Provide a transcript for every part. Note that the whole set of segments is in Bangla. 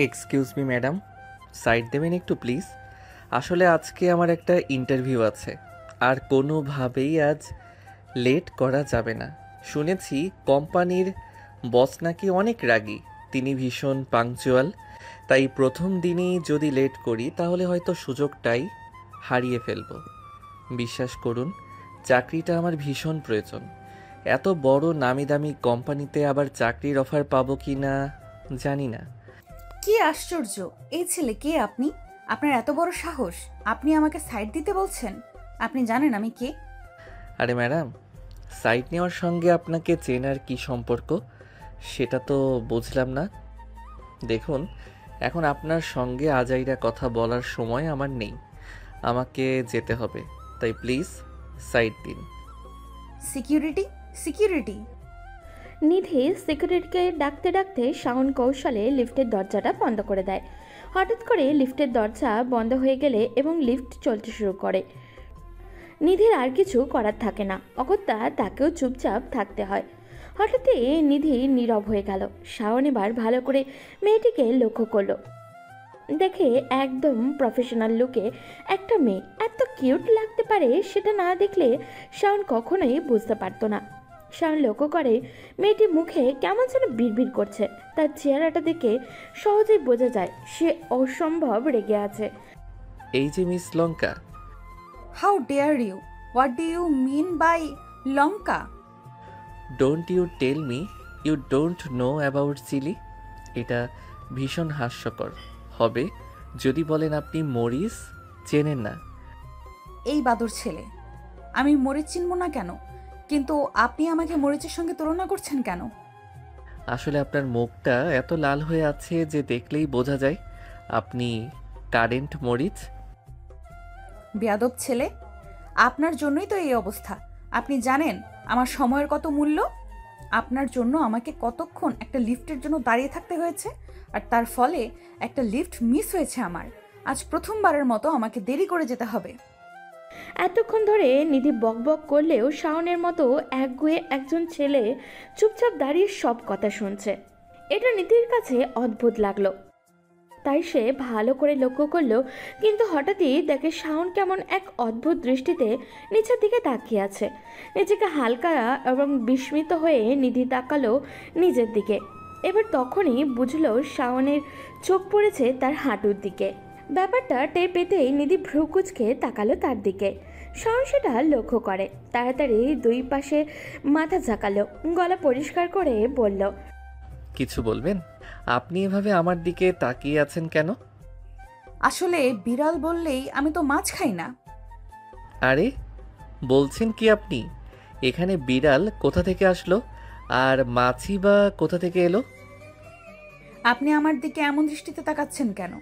এক্সকিউজ মি ম্যাডাম, সাইড দেবেন একটু প্লিজ। আসলে আজকে আমার একটা ইন্টারভিউ আছে, আর কোনোভাবেই আজ লেট করা যাবে না। শুনেছি কোম্পানির বস নাকি অনেক রাগী, তিনি ভীষণ পাংচুয়াল। তাই প্রথম দিনেই যদি লেট করি তাহলে হয়তো সুযোগটাই হারিয়ে ফেলব। বিশ্বাস করুন, চাকরিটা আমার ভীষণ প্রয়োজন। এত বড় নামি দামি কোম্পানিতে আবার চাকরির অফার পাবো কি না জানি না। কি আশ্চর্য! এই ছেলে কে আপনি? আপনার এত বড় সাহস! আপনি আমাকে সাইড দিতে বলছেন? আপনি জানেন আমি কে? আরে ম্যাডাম, সাইট নেওয়ার সঙ্গে আপনাকে চেনার কি সম্পর্ক সেটা তো বুঝলাম না। দেখুন, এখন আপনার সঙ্গে আজাইরা কথা বলার সময় আমার নেই, আমাকে যেতে হবে। তাই প্লিজ সাইড দিন। Security, security! নিধি সিকিউরিটিকে ডাকতে ডাকতে শাওন কৌশলে লিফটের দরজাটা বন্ধ করে দেয়। হঠাৎ করে লিফটের দরজা বন্ধ হয়ে গেলে এবং লিফট চলতে শুরু করে। নিধির আর কিছু করার থাকে না, অগত্যা তাকেও চুপচাপ থাকতে হয়। হঠাৎই নিধি নীরব হয়ে গেল। শাওন এবার ভালো করে মেয়েটিকে লক্ষ্য করলো। দেখে একদম প্রফেশনাল লুকে একটা মেয়ে এত কিউট লাগতে পারে সেটা না দেখলে শাওন কখনোই বুঝতে পারতো না। শাওন লক্ষ্য করে মেয়েটির মুখে কেমন যেন বিড়বিড় করছে। তার চেহারাটা দেখে সহজেই বোঝা যায় সে অসম্ভব রেগে আছে। এই যে miss Lanka. How dare you! What do you mean by Lanka? Don't you tell me you don't know about chilli. এটা ভীষণ হাস্যকর হবে যদি বলেন আপনি মরিস চেনেন না। এই বাদর ছেলে! আমি মরিচ চিনব না কেন? কিন্তু আপনি আমাকে মরিচের সঙ্গে তুলনা করছেন কেন? আসলে আপনার মুখটা এত লাল হয়ে আছে যে দেখলেই বোঝা যায় আপনি কারেন্ট মরিচ। বেয়াদব ছেলে! আপনার জন্যই তো এই অবস্থা। আপনি জানেন আমার সময়ের কত মূল্য? আপনার জন্য আমাকে কতক্ষণ একটা লিফটের জন্য দাঁড়িয়ে থাকতে হয়েছে, আর তার ফলে একটা লিফট মিস হয়েছে আমার। আজ প্রথমবারের মতো আমাকে দেরি করে যেতে হবে। এতক্ষণ ধরে নিধি বকবক করলেও শাওনের মতো একগুঁয়ে একজন ছেলে চুপচাপ দাঁড়িয়ে সব কথা শুনছে। এটা নিধির কাছে অদ্ভুত লাগলো। তাই সে ভালো করে লক্ষ্য করলো, কিন্তু হঠাৎই দেখে শাওন কেমন এক অদ্ভুত দৃষ্টিতে নিচের দিকে তাকিয়ে আছে। নিজেকে হালকা এবং বিস্মিত হয়ে নিধি তাকালো নিজের দিকে। এবার তখনই বুঝলো শাওনের চোখ পড়েছে তার হাঁটুর দিকে। ব্যাপারটা টের পেতেই নিধি ভ্রুকুচকে তাকালো তার দিকে। শাওন সেটা লক্ষ্য করে, তাড়াতাড়ি দুই পাশে মাথা ঝাঁকালো, গলা পরিষ্কার করে বলল, কিছু বলবেন? আপনি এভাবে আমার দিকে তাকিয়ে আছেন কেন? আসলে বিড়াল বললেই আমি তো মাছ খাই না। আরে বলছেন কি আপনি? এখানে বিড়াল কোথা থেকে আসলো, আর মাছি বা কোথা থেকে এলো? আপনি আমার দিকে এমন দৃষ্টিতে তাকাচ্ছেন কেন?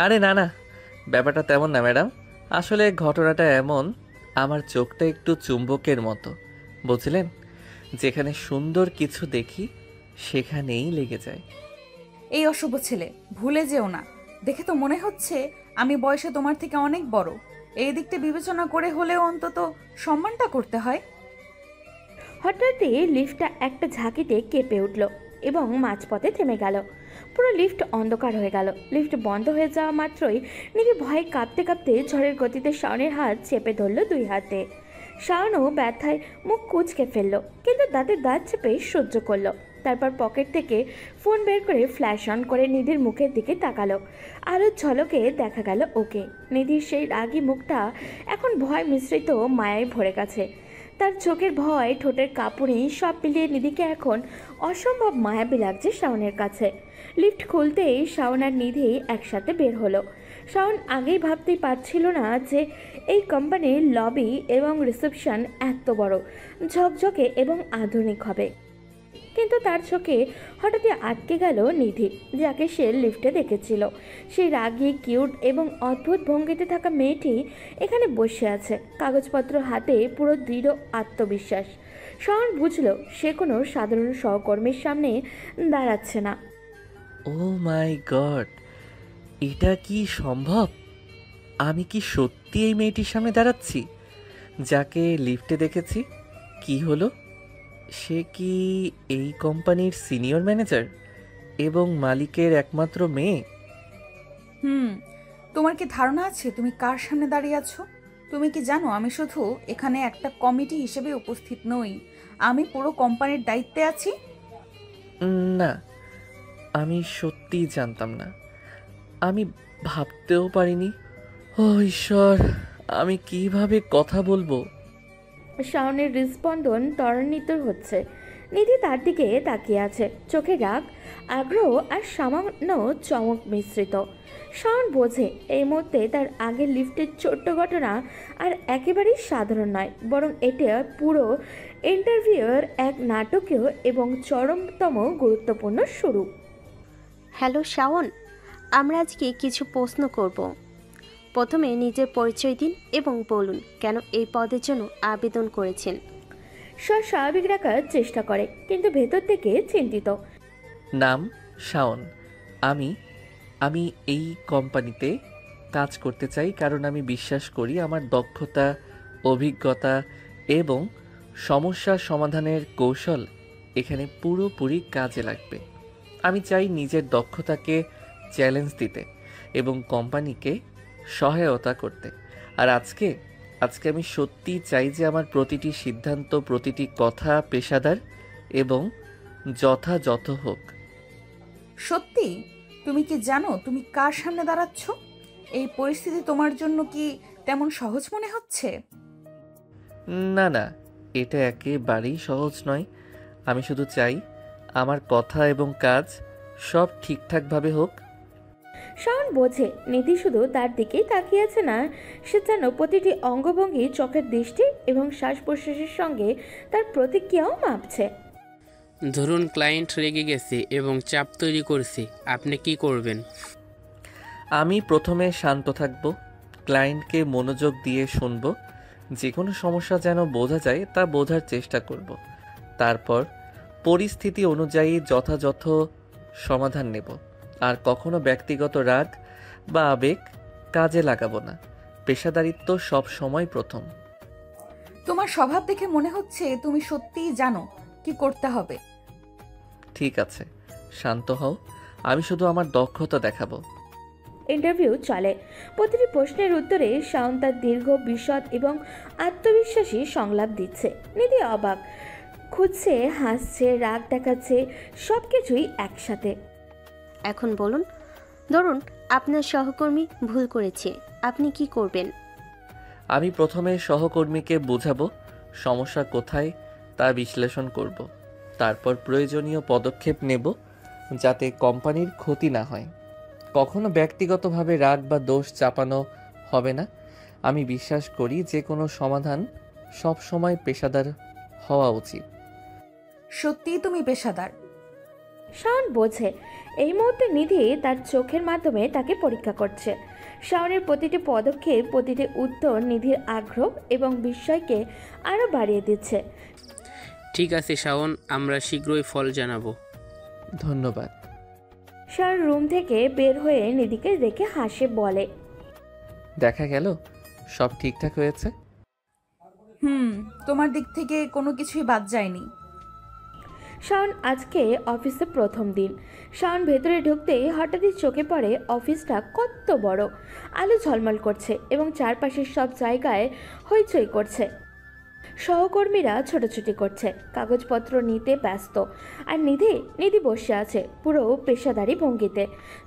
আরে না না, ব্যাপারটা তেমন না ম্যাডাম। আসলে ঘটনাটা এমন, আমার চোখটা একটু চুম্বকের মতো, বুঝলেন? যেখানে সুন্দর কিছু দেখি সেখানেই লেগে যায়। এই অশুভ ছেলে, ভুলে যেও না। দেখে তো মনে হচ্ছে আমি বয়সে তোমার থেকে অনেক বড়। এই দিকটা বিবেচনা করে হলেও অন্তত সম্মানটা করতে হয়। হঠাৎই লিফটটা একটা ঝাঁকিতে কেঁপে উঠল এবং মাঝপথে থেমে গেল। পুরো লিফট অন্ধকার হয়ে গেল। লিফট বন্ধ হয়ে যাওয়া মাত্রই নিধি ভয়ে কাঁপতে কাঁপতে ঝড়ের গতিতে শাওনের হাত চেপে ধরল দুই হাতে। শাওনও ব্যথায় মুখ কুঁচকে ফেলল, কিন্তু দাঁতের দাঁত চেপে সহ্য করলো। তারপর পকেট থেকে ফোন বের করে ফ্ল্যাশ অন করে নিধির মুখের দিকে তাকালো। আলোর ঝলকে দেখা গেল ওকে। নিধির সেই রাগী মুখটা এখন ভয় মিশ্রিত মায়ায় ভরে গেছে। তার চোখের ভয়, ঠোঁটের কাঁপুনি সব মিলিয়ে নিধিকে এখন অসম্ভব মায়াবী লাগছে শাওনের কাছে। লিফট খুলতেই শাওন আর নিধি একসাথে বের হলো। শাওন আগেই ভাবতেই পারছিল না যে এই কোম্পানির লবি এবং রিসেপশন এত বড়, ঝকঝকে এবং আধুনিক হবে। কিন্তু তার চোখে হঠাৎই আটকে গেল নিধি, যাকে সে লিফটে দেখেছিল। সেই রাগী, কিউট এবং অদ্ভুত ভঙ্গিতে থাকা মেয়েটি এখানে বসে আছে, কাগজপত্র হাতে, পুরো দৃঢ় আত্মবিশ্বাস। শাওন বুঝল সে কোনো সাধারণ সহকর্মীর সামনে দাঁড়াচ্ছে না। ও মাই গড, এটা কি সম্ভব? আমি কি সত্যি এই মেয়েটির সামনে দাঁড়াচ্ছি যাকে লিফটে দেখেছি? কি হলো, সে কি এই কোম্পানির সিনিয়র ম্যানেজার? এবং মালিকের একমাত্র মেয়ে। হুম, তোমার কি ধারণা আছে তুমি কার সামনে দাঁড়িয়ে আছো? তুমি কি জানো আমি শুধু এখানে একটা কমিটি হিসেবে উপস্থিত নই, আমি পুরো কোম্পানির দায়িত্বে আছি। না, আমি সত্যিই জানতাম না। আমি ভাবতেও পারিনি। ও ঈশ্বর, আমি কিভাবে কথা বলবো? শাওনের হৃদস্পন্দন ত্বরান্বিত হচ্ছে। নিধি তার দিকে তাকিয়ে আছে, চোখে রাগ, আগ্রহ আর সামান্য চমক মিশ্রিত। শাওন বোঝে এই মুহূর্তে তার আগের লিফটের ছোট্ট ঘটনা আর একেবারেই সাধারণ নয়, বরং এটা পুরো ইন্টারভিউয়ের এক নাটকীয় এবং চরমতম গুরুত্বপূর্ণ শুরু। হ্যালো শাওন, আমরা আজকে কিছু প্রশ্ন করব। প্রথমে নিজের পরিচয় দিন এবং বলুন কেন এই পদের জন্য আবেদন করেছেন। স্বাভাবিক রাখার চেষ্টা করে, কিন্তু ভেতর থেকে চিন্তিত। নাম শাওন। আমি আমি এই কোম্পানিতে কাজ করতে চাই কারণ আমি বিশ্বাস করি আমার দক্ষতা, অভিজ্ঞতা এবং সমস্যা সমাধানের কৌশল এখানে পুরোপুরি কাজে লাগবে। আমি চাই নিজের দক্ষতাকে চ্যালেঞ্জ দিতে এবং কোম্পানিকে সহায়তা করতে। আর আজকে আজকে আমি সত্যিই চাই যে আমার প্রতিটি সিদ্ধান্ত, প্রতিটি কথা পেশাদার এবং যথাযথ হোক। সত্যি? তুমি কি জানো তুমি কার সামনে দাঁড়াচ্ছ? এই পরিস্থিতি তোমার জন্য কি তেমন সহজ মনে হচ্ছে? না না, এটা একেবারেই সহজ নয়। আমি শুধু চাই আমার কথা এবং কাজ সব ঠিকঠাকভাবে হোক। শাওন বোঝে নিধি শুধু তার দিকেই তাকিয়ে আছে না, সে যেন প্রতিটি অঙ্গভঙ্গি, চোখের দৃষ্টি এবং শ্বাস প্রশ্বাসের সঙ্গে তার প্রতিক্রিয়াও মাপছে। ধরুন ক্লায়েন্ট রেগে গেছে এবং চাপ তৈরি করছে, আপনি কি করবেন? আমি প্রথমে শান্ত থাকব, ক্লায়েন্টকে মনোযোগ দিয়ে শুনব, যে কোনো সমস্যা যেন বোঝা যায় তা বোঝার চেষ্টা করব। তারপর পরিস্থিতি অনুযায়ী যথাযথ সমাধান নেব। আর কখনো ব্যক্তিগত রাগ বা আবেগ কাজে লাগাবো না। পেশাদারিত্ব সব সময় প্রথম। তোমার স্বভাব দেখে মনে হচ্ছে তুমি সত্যিই জানো কি করতে হবে। ঠিক আছে, শান্ত হও, আমি শুধু আমার দক্ষতা দেখাবো। ইন্টারভিউ চলে। প্রতিটি প্রশ্নের উত্তরে শাওন তার দীর্ঘ, বিশদ এবং আত্মবিশ্বাসী সংলাপ দিচ্ছে। নিধি অবাক, খুঁজছে, হাসছে, রাগ দেখাচ্ছে, সব কিছুই একসাথে। এখন বলুন, ধরুন আপনার সহকর্মী ভুল করেছে, আপনি কি করবেন? আমি প্রথমে সহকর্মীকে বোঝাবো সমস্যা কোথায় তা বিশ্লেষণ করব। তারপর প্রয়োজনীয় পদক্ষেপ নেব যাতে কোম্পানির ক্ষতি না হয়। কখনো ব্যক্তিগতভাবে রাগ বা দোষ চাপানো হবে না। আমি বিশ্বাস করি যে কোনো সমাধান সব সময় পেশাদার হওয়া উচিত। সত্যিই তুমি পেশাদার। শাওন বোঝে এই মুহূর্তে নিধি তার চোখের মাধ্যমে তাকে পরীক্ষা করছে। শাওনের প্রতিটি পদক্ষেপ, প্রতিটি উত্তর নিধির আগ্রহ এবং বিস্ময়কে আরও বাড়িয়ে দিচ্ছে। ঠিক আছে শাওন, আমরা শীঘ্রই ফল জানাবো। ধন্যবাদ। শাওন রুম থেকে বের হয়ে নিধিকে দেখে হাসে, বলে, দেখা গেল সব ঠিকঠাক হয়েছে। তোমার দিক থেকে কোনো কিছুই বাদ যায়নি। শাওন আজকে অফিসে প্রথম দিন। শাওন ভেতরে ঢুকতেই হঠাৎই চোখে পড়ে অফিসটা কত বড়। আলো ঝলমল করছে এবং চারপাশের সব জায়গায় হইচই করছে। সহকর্মীরা ছোটাছুটি করছে, কাগজপত্র নিতে ব্যস্ত। আর নিধি বসে আছে পুরো পেশাদারি ভঙ্গিতে,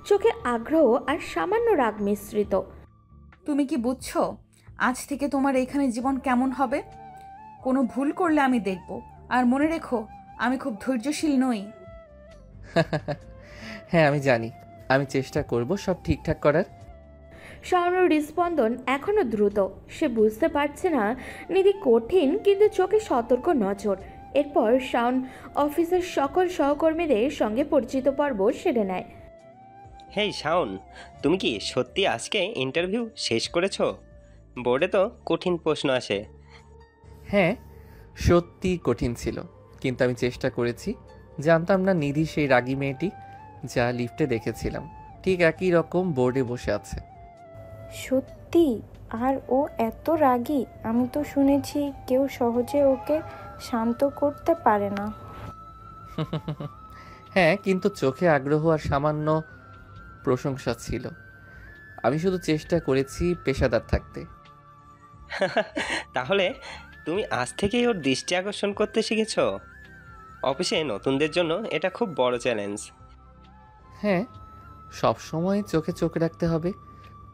চোখে আগ্রহ আর সামান্য রাগ মিশ্রিত। তুমি কি বুঝছো আজ থেকে তোমার এখানে জীবন কেমন হবে? কোনো ভুল করলে আমি দেখব। আর মনে রেখো, আমি খুব ধৈর্যশীল নই। হ্যাঁ আমি জানি, আমি চেষ্টা করব সব ঠিকঠাক করার। শাওনের হৃদস্পন্দন এখনও দ্রুত। সে বুঝতে পারছে না নিধি কঠিন কিন্তু চোখে সতর্ক নজর। এরপর শাওন অফিসের সকল সহকর্মীদের সঙ্গে পরিচিত পর্ব সেরে নেয়। হেই শাওন, তুমি কি সত্যি আজকে ইন্টারভিউ শেষ করেছো? বোর্ডে তো কঠিন প্রশ্ন আসে। হ্যাঁ, সত্যি কঠিন ছিল, কিন্তু আমি চেষ্টা করেছি। জানতাম না নিধি সেই রাগী মেয়েটি যা লিফটে দেখেছিলাম ঠিক একই রকম বোর্ডে বসে আছে। সত্যি? আর ও এত রাগী? আমি তো শুনেছি কেউ সহজে ওকে শান্ত করতে পারে না। হ্যাঁ, কিন্তু চোখে আগ্রহ আর সামান্য প্রশংসা ছিল। আমি শুধু চেষ্টা করেছি পেশাদার থাকতে। তাহলে তুমি আজ থেকেই ওর দৃষ্টি আকর্ষণ করতে শিখেছ। অফিসে নতুনদের জন্য এটা খুব বড় চ্যালেঞ্জ। হ্যাঁ, সব সময় চোখে চোখ রাখতে হবে,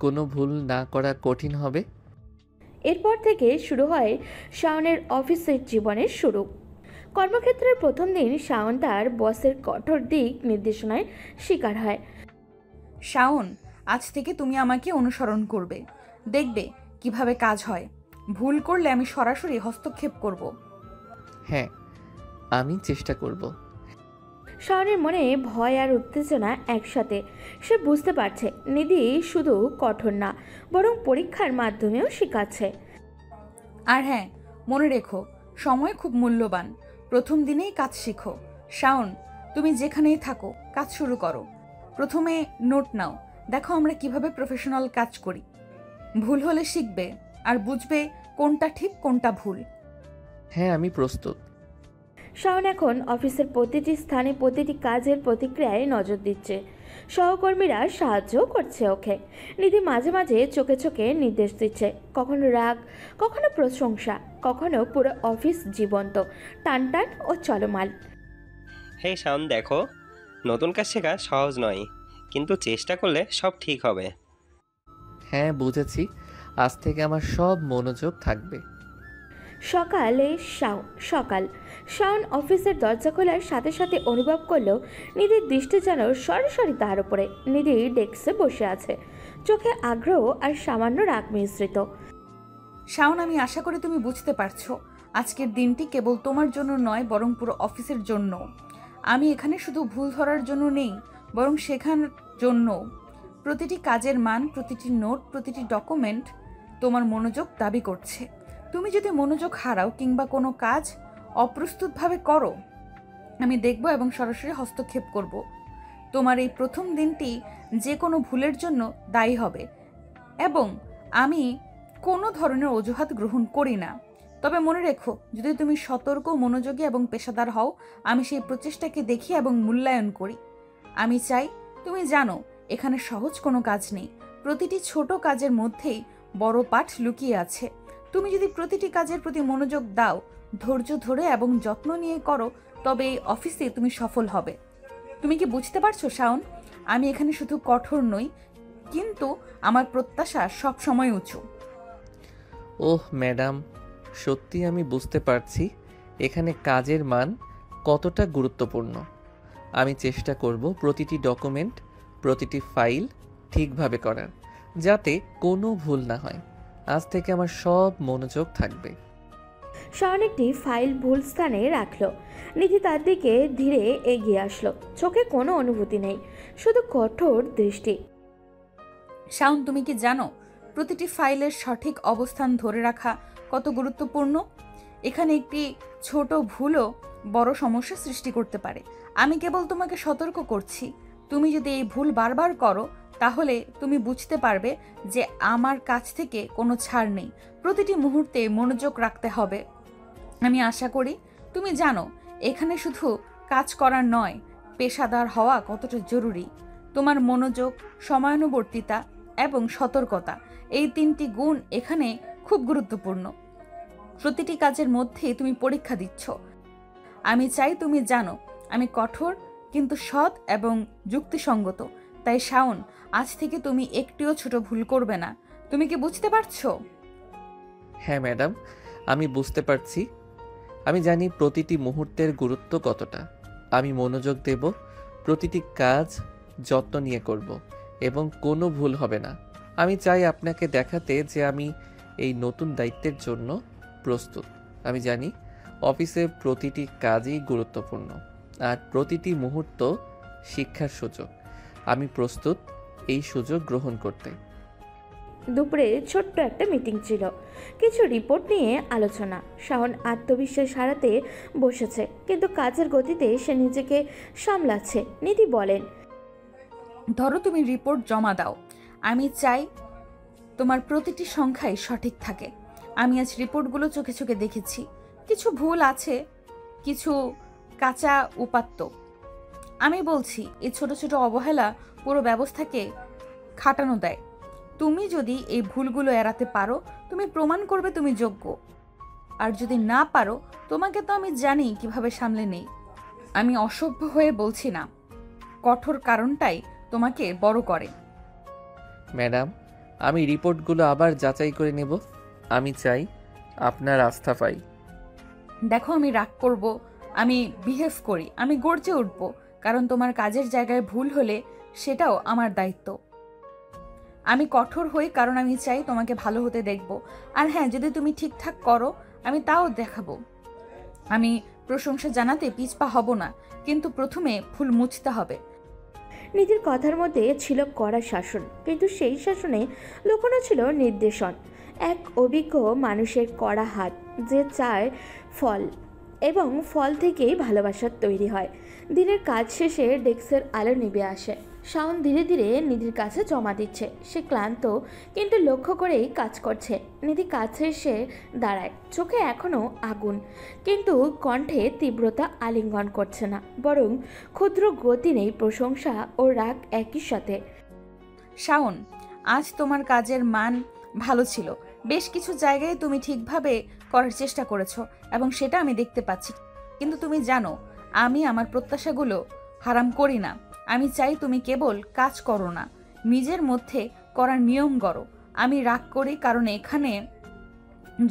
কোনো ভুল না করা কঠিন হবে। এরপর থেকে শুরু হয় শাওনের অফিসের জীবনের শুরু। কর্মক্ষেত্রের প্রথম দিন শাওন তার বসের কঠোর দিক নির্দেশনায় শিকার হয়। শাওন, আজ থেকে তুমি আমাকে অনুসরণ করবে, দেখবে কিভাবে কাজ হয়। ভুল করলে আমি সরাসরি হস্তক্ষেপ করব। হ্যাঁ, আমি চেষ্টা করব। শাওনের মনে ভয় আর উত্তেজনা একসাথে। সে বুঝতে পারছে নিধি শুধু কঠোর না, বরং পরীক্ষার মাধ্যমেও শেখাচ্ছে। আর হ্যাঁ, মনে রেখো, সময় খুব মূল্যবান। প্রথম দিনেই কাজ শিখো। শাওন, তুমি যেখানেই থাকো কাজ শুরু করো। প্রথমে নোট নাও, দেখো আমরা কিভাবে প্রফেশনাল কাজ করি। ভুল হলে শিখবে আর বুঝবে কোনটা ঠিক কোনটা ভুল। হ্যাঁ, আমি প্রস্তুত। শাওন এখন অফিসের প্রতিটি স্থানে প্রতিটি কাজের প্রতিক্রিয়ায় নজর দিচ্ছে। সহকর্মীরা সাহায্য করছে ওকে। নিধি মাঝে মাঝে চোখে চোখে নির্দেশ দিচ্ছে, কখনো রাগ, কখনো প্রশংসা, কখনো পুরো অফিস জীবন্ত, টান টান ও চলমাল। হে শাওন, দেখো, নতুন কাজ শেখা সহজ নয়, কিন্তু চেষ্টা করলে সব ঠিক হবে। হ্যাঁ, বুঝেছি। আজ থেকে আমার সব মনোযোগ থাকবে। সকাল শাওন অফিসের দরজা খোলার সাথে সাথে অনুভব করলো নিধির দৃষ্টি যেন সরাসরি তার উপরে। নিধি ডেস্কে বসে আছে, চোখে আগ্রহ আর সামান্য রাগ মিশ্রিত। শাওন, আমি আশা করি তুমি বুঝতে পারছো, আজকের দিনটি কেবল তোমার জন্য নয়, বরং পুরো অফিসের জন্য। আমি এখানে শুধু ভুল ধরার জন্য নেই, বরং শেখানোর জন্য। প্রতিটি কাজের মান, প্রতিটি নোট, প্রতিটি ডকুমেন্ট তোমার মনোযোগ দাবি করছে। তুমি যদি মনোযোগ হারাও কিংবা কোনো কাজ অপ্রস্তুতভাবে করো, আমি দেখব এবং সরাসরি হস্তক্ষেপ করব। তোমার এই প্রথম দিনটি যে কোনো ভুলের জন্য দায়ী হবে, এবং আমি কোনো ধরনের অজুহাত গ্রহণ করি না। তবে মনে রেখো, যদি তুমি সতর্ক, মনোযোগী এবং পেশাদার হও, আমি সেই প্রচেষ্টাকে দেখি এবং মূল্যায়ন করি। আমি চাই তুমি জানো, এখানে সহজ কোনো কাজ নেই। প্রতিটি ছোট কাজের মধ্যেই বড় পাঠ লুকিয়ে আছে। তুমি যদি প্রতিটি কাজের প্রতি মনোযোগ দাও, ধৈর্য ধরে এবং যত্ন নিয়ে করো, তবে এই অফিসে তুমি সফল হবে। তুমি কি বুঝতে পারছো শাওন? আমি এখানে শুধু কঠোর নই, কিন্তু আমার প্রত্যাশা সব সময় উঁচু। ওহ ম্যাডাম, সত্যি আমি বুঝতে পারছি এখানে কাজের মান কতটা গুরুত্বপূর্ণ। আমি চেষ্টা করব প্রতিটি ডকুমেন্ট, প্রতিটি ফাইল ঠিকভাবে করার, যাতে কোনো ভুল না হয়। আজ থেকে আমার সব মনোযোগ থাকবে। শাওন একটি ফাইল ভুল স্থানে রাখলো। নিধি তার দিকে ধীরে এগিয়ে আসলো, চোখে কোনো অনুভূতি নেই, শুধু কঠোর দৃষ্টি। শাওন, তুমি কি জানো প্রতিটি ফাইলের সঠিক অবস্থান ধরে রাখা কত গুরুত্বপূর্ণ? এখানে একটি ছোট ভুলও বড় সমস্যা সৃষ্টি করতে পারে। আমি কেবল তোমাকে সতর্ক করছি। তুমি যদি এই ভুল বারবার করো, তাহলে তুমি বুঝতে পারবে যে আমার কাছ থেকে কোনো ছাড় নেই। প্রতিটি মুহূর্তে মনোযোগ রাখতে হবে। আমি আশা করি তুমি জানো, এখানে শুধু কাজ করা নয়, পেশাদার হওয়া কতটা জরুরি। তোমার মনোযোগ, সময়ানুবর্তিতা এবং সতর্কতা, এই তিনটি গুণ এখানে খুব গুরুত্বপূর্ণ। প্রতিটি কাজের মধ্যে তুমি পরীক্ষা দিচ্ছ। আমি চাই তুমি জানো, আমি কঠোর কিন্তু সৎ এবং যুক্তিসঙ্গত। তাই শাওন, আজ থেকে তুমি একটিও ছোট ভুল করবে না। তুমি কি বুঝতে পারছো? হ্যাঁ ম্যাডাম, আমি বুঝতে পারছি। আমি জানি প্রতিটি মুহূর্তের গুরুত্ব কতটা। আমি মনোযোগ দেব, প্রতিটি কাজ যত্ন নিয়ে করব, এবং কোনো ভুল হবে না। আমি চাই আপনাকে দেখাতে যে আমি এই নতুন দায়িত্বের জন্য প্রস্তুত। আমি জানি অফিসে প্রতিটি কাজই গুরুত্বপূর্ণ, আর প্রতিটি মুহূর্ত শিক্ষার সুযোগ। আমি প্রস্তুত এই সুযোগ গ্রহণ করতে। দুপুরে ছোট্ট একটা মিটিং ছিল, কিছু রিপোর্ট নিয়ে আলোচনা। শাওন আত্মবিশ্বাস হারাতে বসেছে, কিন্তু কাজের গতিতে সে নিজেকে সামলাচ্ছে। নিধি বলেন, ধরো তুমি রিপোর্ট জমা দাও। আমি চাই তোমার প্রতিটি সংখ্যাই সঠিক থাকে। আমি আজ রিপোর্টগুলো চোখে চোখে দেখেছি। কিছু ভুল আছে, কিছু কাঁচা উপাত্ত, আমি বলছি এই ছোট ছোট অবহেলা পুরো ব্যবস্থাকে খাটানো দেয়। তুমি যদি এই ভুলগুলো এড়াতে পারো, তুমি প্রমাণ করবে তুমি যোগ্য। আর যদি না পারো, তোমাকে তো আমি জানি কিভাবে সামলে নেই। আমি অসভ্য হয়ে বলছি না, কঠোর কারণটাই তোমাকে বড় করে। ম্যাডাম, আমি রিপোর্টগুলো আবার যাচাই করে নেব। আমি চাই আপনার আস্থা পাই। দেখো, আমি রাগ করব, আমি বিহেভ করি, আমি গর্জে উঠব, কারণ তোমার কাজের জায়গায় ভুল হলে সেটাও আমার দায়িত্ব। আমি কঠোর হই কারণ আমি চাই তোমাকে ভালো হতে দেখব। আর হ্যাঁ, যদি তুমি ঠিকঠাক করো আমি তাও দেখাবো। আমি প্রশংসা জানাতে পিছপা হব না, কিন্তু প্রথমে ভুল মুছতে হবে। নিধির কথার মধ্যে ছিল কড়া শাসন, কিন্তু সেই শাসনে লুকোনো ছিল নির্দেশন। এক অভিজ্ঞ মানুষের কড়া হাত, যে চায় ফল, এবং ফল থেকেই ভালোবাসা তৈরি হয়। দিনের কাজ শেষে ডেস্কের আলো নিভে আসে। শাওন ধীরে ধীরে নিধির কাছে জমা দিচ্ছে। সে ক্লান্ত, কিন্তু লক্ষ্য করেই কাজ করছে। নিধি কাছে এসে দাঁড়ায়, চোখে এখনও আগুন, কিন্তু কণ্ঠে তীব্রতা আলিঙ্গন করছে না, বরং ক্ষুদ্র গতি নেই, প্রশংসা ও রাগ একই সাথে। শাওন, আজ তোমার কাজের মান ভালো ছিল। বেশ কিছু জায়গায় তুমি ঠিকভাবে করার চেষ্টা করেছো এবং সেটা আমি দেখতে পাচ্ছি। কিন্তু তুমি জানো, আমি আমার প্রত্যাশাগুলো হারাম করি না। আমি চাই তুমি কেবল কাজ করো না, নিজের মধ্যে করার নিয়ম গড়ো। আমি রাগ করি কারণ এখানে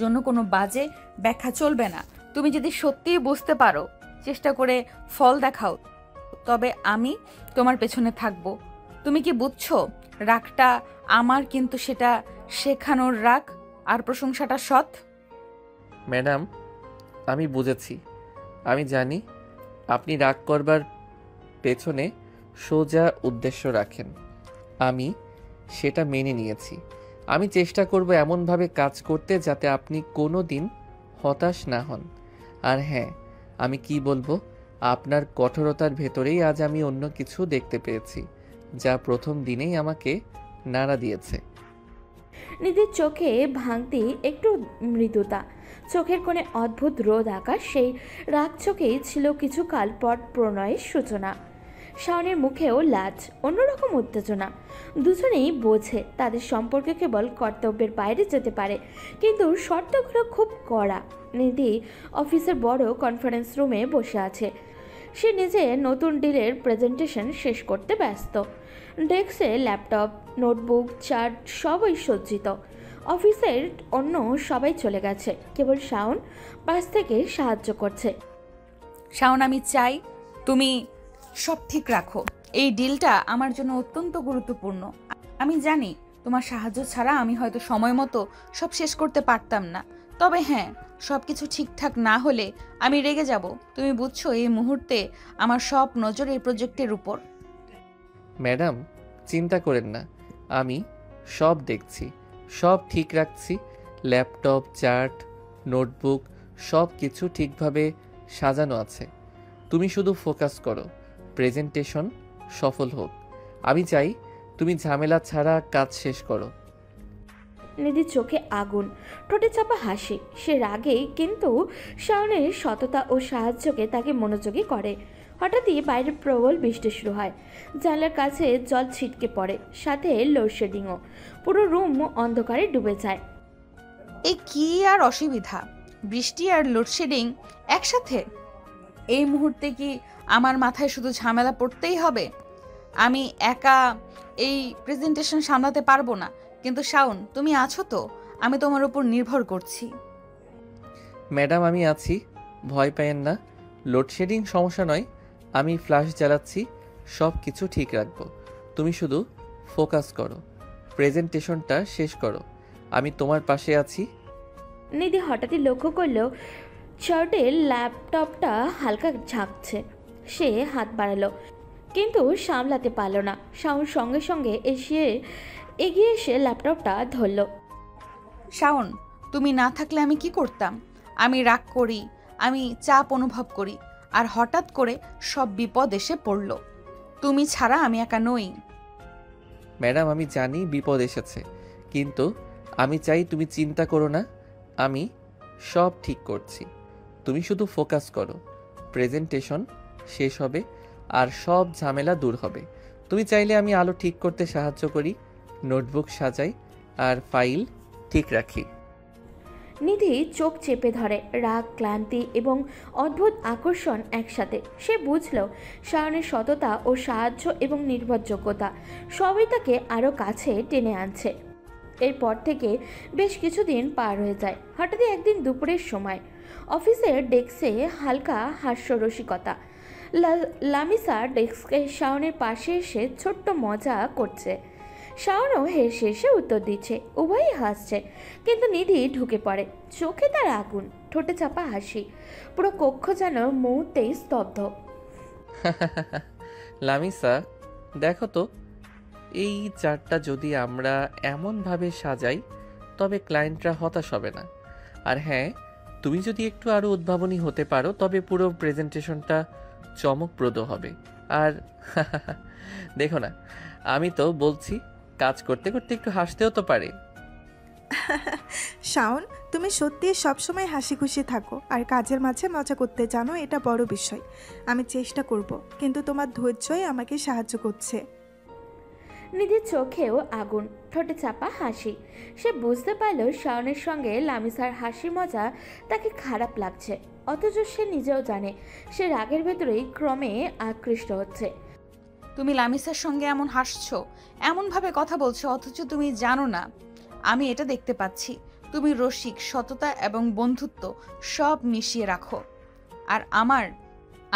জন্য কোনো বাজে ব্যাখ্যা চলবে না। তুমি যদি সত্যিই বুঝতে পারো, চেষ্টা করে ফল দেখাও, তবে আমি তোমার পেছনে থাকবো। তুমি কি বুঝছো? রাগটা আমার, কিন্তু সেটা শেখানোর রাগ, আর প্রশংসাটা সৎ। ম্যাডাম, আমি বুঝেছি। আমি জানি আপনি রাগ করবার পেছনে সোজা উদ্দেশ্য রাখেন। আমি সেটা মেনে নিয়েছি। আমি চেষ্টা করব এমনভাবে কাজ করতে যাতে আপনি কোনো দিন হতাশ না হন। আর হ্যাঁ, আমি কি বলবো, আপনার কঠোরতার ভেতরেই আজ আমি অন্য কিছু দেখতে পেয়েছি, যা প্রথম দিনেই আমাকে নাড়া দিয়েছে। নিধির চোখে ভাঙতি একটু মৃদুতা, চোখের কোণে অদ্ভুত রোদ আঁকা। সেই রাগ চোখেই ছিল কিছুকাল পর প্রণয়ের সূচনা। শাওনের মুখেও লাজ, অন্যরকম উত্তেজনা। দুজনেই বোঝে তাদের সম্পর্কে কেবল কর্তব্যের বাইরে যেতে পারে, কিন্তু শর্তগুলো খুব কড়া। নিধি অফিসের বড় কনফারেন্স রুমে বসে আছে। সে নিজে নতুন ডিলের প্রেজেন্টেশন শেষ করতে ব্যস্ত। ডেস্কে ল্যাপটপ, নোটবুক, চার্ট সবই সজ্জিত। অফিসের অন্য সবাই চলে গেছে, কেবল শাওন পাশ থেকে সাহায্য করছে। শাওন, আমি চাই তুমি সব ঠিক রাখো। এই ডিলটা আমার জন্য অত্যন্ত গুরুত্বপূর্ণ। আমি জানি তোমার সাহায্য ছাড়া আমি হয়তো সময় মতো সব শেষ করতে পারতাম না। তবে হ্যাঁ, সব কিছু ঠিকঠাক না হলে আমি রেগে যাব। তুমি বুঝছো, এই মুহূর্তে আমার সব নজর এই প্রজেক্টের উপর। ম্যাডাম, চিন্তা করেন না, আমি সব দেখছি, সব ঠিক রাখছি। ল্যাপটপ, চার্ট, নোটবুক সব কিছু ঠিকভাবে সাজানো আছে। তুমি শুধু ফোকাস করো, প্রেজেন্টেশন সফল হোক। আমি চাই তুমি ঝামেলা ছাড়া কাজ শেষ করো। নিধির চোখে আগুন, ঠোঁটে চাপা হাসি। সে রাগে, কিন্তু শাওনের সততা ও সাহায্যকে তাকে মনোযোগী করে। হঠাৎই বাইরে প্রবল বৃষ্টি শুরু হয়। জানলার কাছে জল ছিটকে পড়ে, সাথে লোডশেডিংও। পুরো রুম অন্ধকারে ডুবে যায়। এই কি আর অসুবিধা, বৃষ্টি আর লোডশেডিং একসাথে? এই মুহূর্তে কি আমার মাথায় শুধু ঝামেলা পড়তেই হবে? আমি একা এই প্রেজেন্টেশন সামলাতে পারবো না। কিন্তু শাওন, তুমি আছো তো? আমি তোমার উপর নির্ভর করছি। ম্যাডাম, আমি আছি, ভয় পায়েন না। লোডশেডিং সমস্যা নয়, আমি ফ্ল্যাশ জ্বালাচ্ছি, সব কিছু ঠিক রাখবো। তুমি শুধু ফোকাস করো, প্রেজেন্টেশনটা শেষ করো, আমি তোমার পাশে আছি। নিধি হঠাৎই লক্ষ্য করল শার্টের ল্যাপটপটা হালকা ঝাঁকছে। সে হাত বাড়ালো, কিন্তু সামলাতে পারল না। শাওন সঙ্গে সঙ্গে এগিয়ে এসে ল্যাপটপটা ধরল। শাওন, তুমি না থাকলে আমি কি করতাম? আমি রাগ করি, আমি চাপ অনুভব করি, আর হঠাৎ করে সব বিপদ এসে পড়ল। তুমি ছাড়া আমি একা নই। ম্যাডাম, আমি জানি বিপদ এসেছে, কিন্তু আমি চাই তুমি চিন্তা করো না, আমি সব ঠিক করছি। তুমি শুধু ফোকাস করো, প্রেজেন্টেশন শেষ হবে, আর সব ঝামেলা দূর হবে। তুমি চাইলে আমি আলো ঠিক করতে সাহায্য করি, নোটবুক সাজাই আর ফাইল ঠিক রাখি। নিধি চোখ চেপে ধরে, রাগ, ক্লান্তি এবং অদ্ভুত আকর্ষণ একসাথে। সে বুঝল শাওনের সততা ও সাহায্য এবং নির্ভরযোগ্যতা সবই তাকে আরও কাছে টেনে আনছে। এরপর থেকে বেশ কিছুদিন পার হয়ে যায়। হঠাৎই একদিন দুপুরের সময় অফিসের ডেস্কে হালকা হাস্যরসিকতা। লামিসা ডেস্কে শাওনের পাশে এসে ছোট্ট মজা করছে। শাওনও হেসে হেসে উত্তর দিচ্ছে, উভয়ই হাসছে। কিন্তু নিধি ঢুকে পড়ে, চোখে তার আগুন, ঠোঁটে চাপা হাসি। পুরো কক্ষ যেন মুহূর্তেই স্তব্ধ। লামিসা, দেখো তো, এই চারটা যদি আমরা এমনভাবে সাজাই তবে ক্লায়েন্টরা হতাশ হবে না। আর হ্যাঁ, তুমি যদি একটু আরও উদ্ভাবনী হতে পারো তবে পুরো প্রেজেন্টেশনটা চমকপ্রদ হবে। আর দেখো না, আমি তো বলছি, কাজ করতে করতে একটু হাসতেও তো পারে। শাওন, তুমি সত্যি সবসময় হাসি খুশি থাকো আর কাজের মাঝে মজা করতে জানো, এটা বড় বিষয়। আমি চেষ্টা করব, কিন্তু তোমার ধৈর্যই আমাকে সাহায্য করছে। নিধির চোখেও আগুন, ঠোঁটে চাপা হাসি। সে বুঝতে পারল শাওনের সঙ্গে লামিসার হাসি মজা তাকে খারাপ লাগছে, অথচ সে নিজেও জানে সে রাগের ভেতরেই ক্রমে আকৃষ্ট হচ্ছে। তুমি লামিসার সঙ্গে এমন হাসছো, এমনভাবে কথা বলছো, অথচ তুমি জানো না আমি এটা দেখতে পাচ্ছি। তুমি রসিক, সততা এবং বন্ধুত্ব সব মিশিয়ে রাখো। আর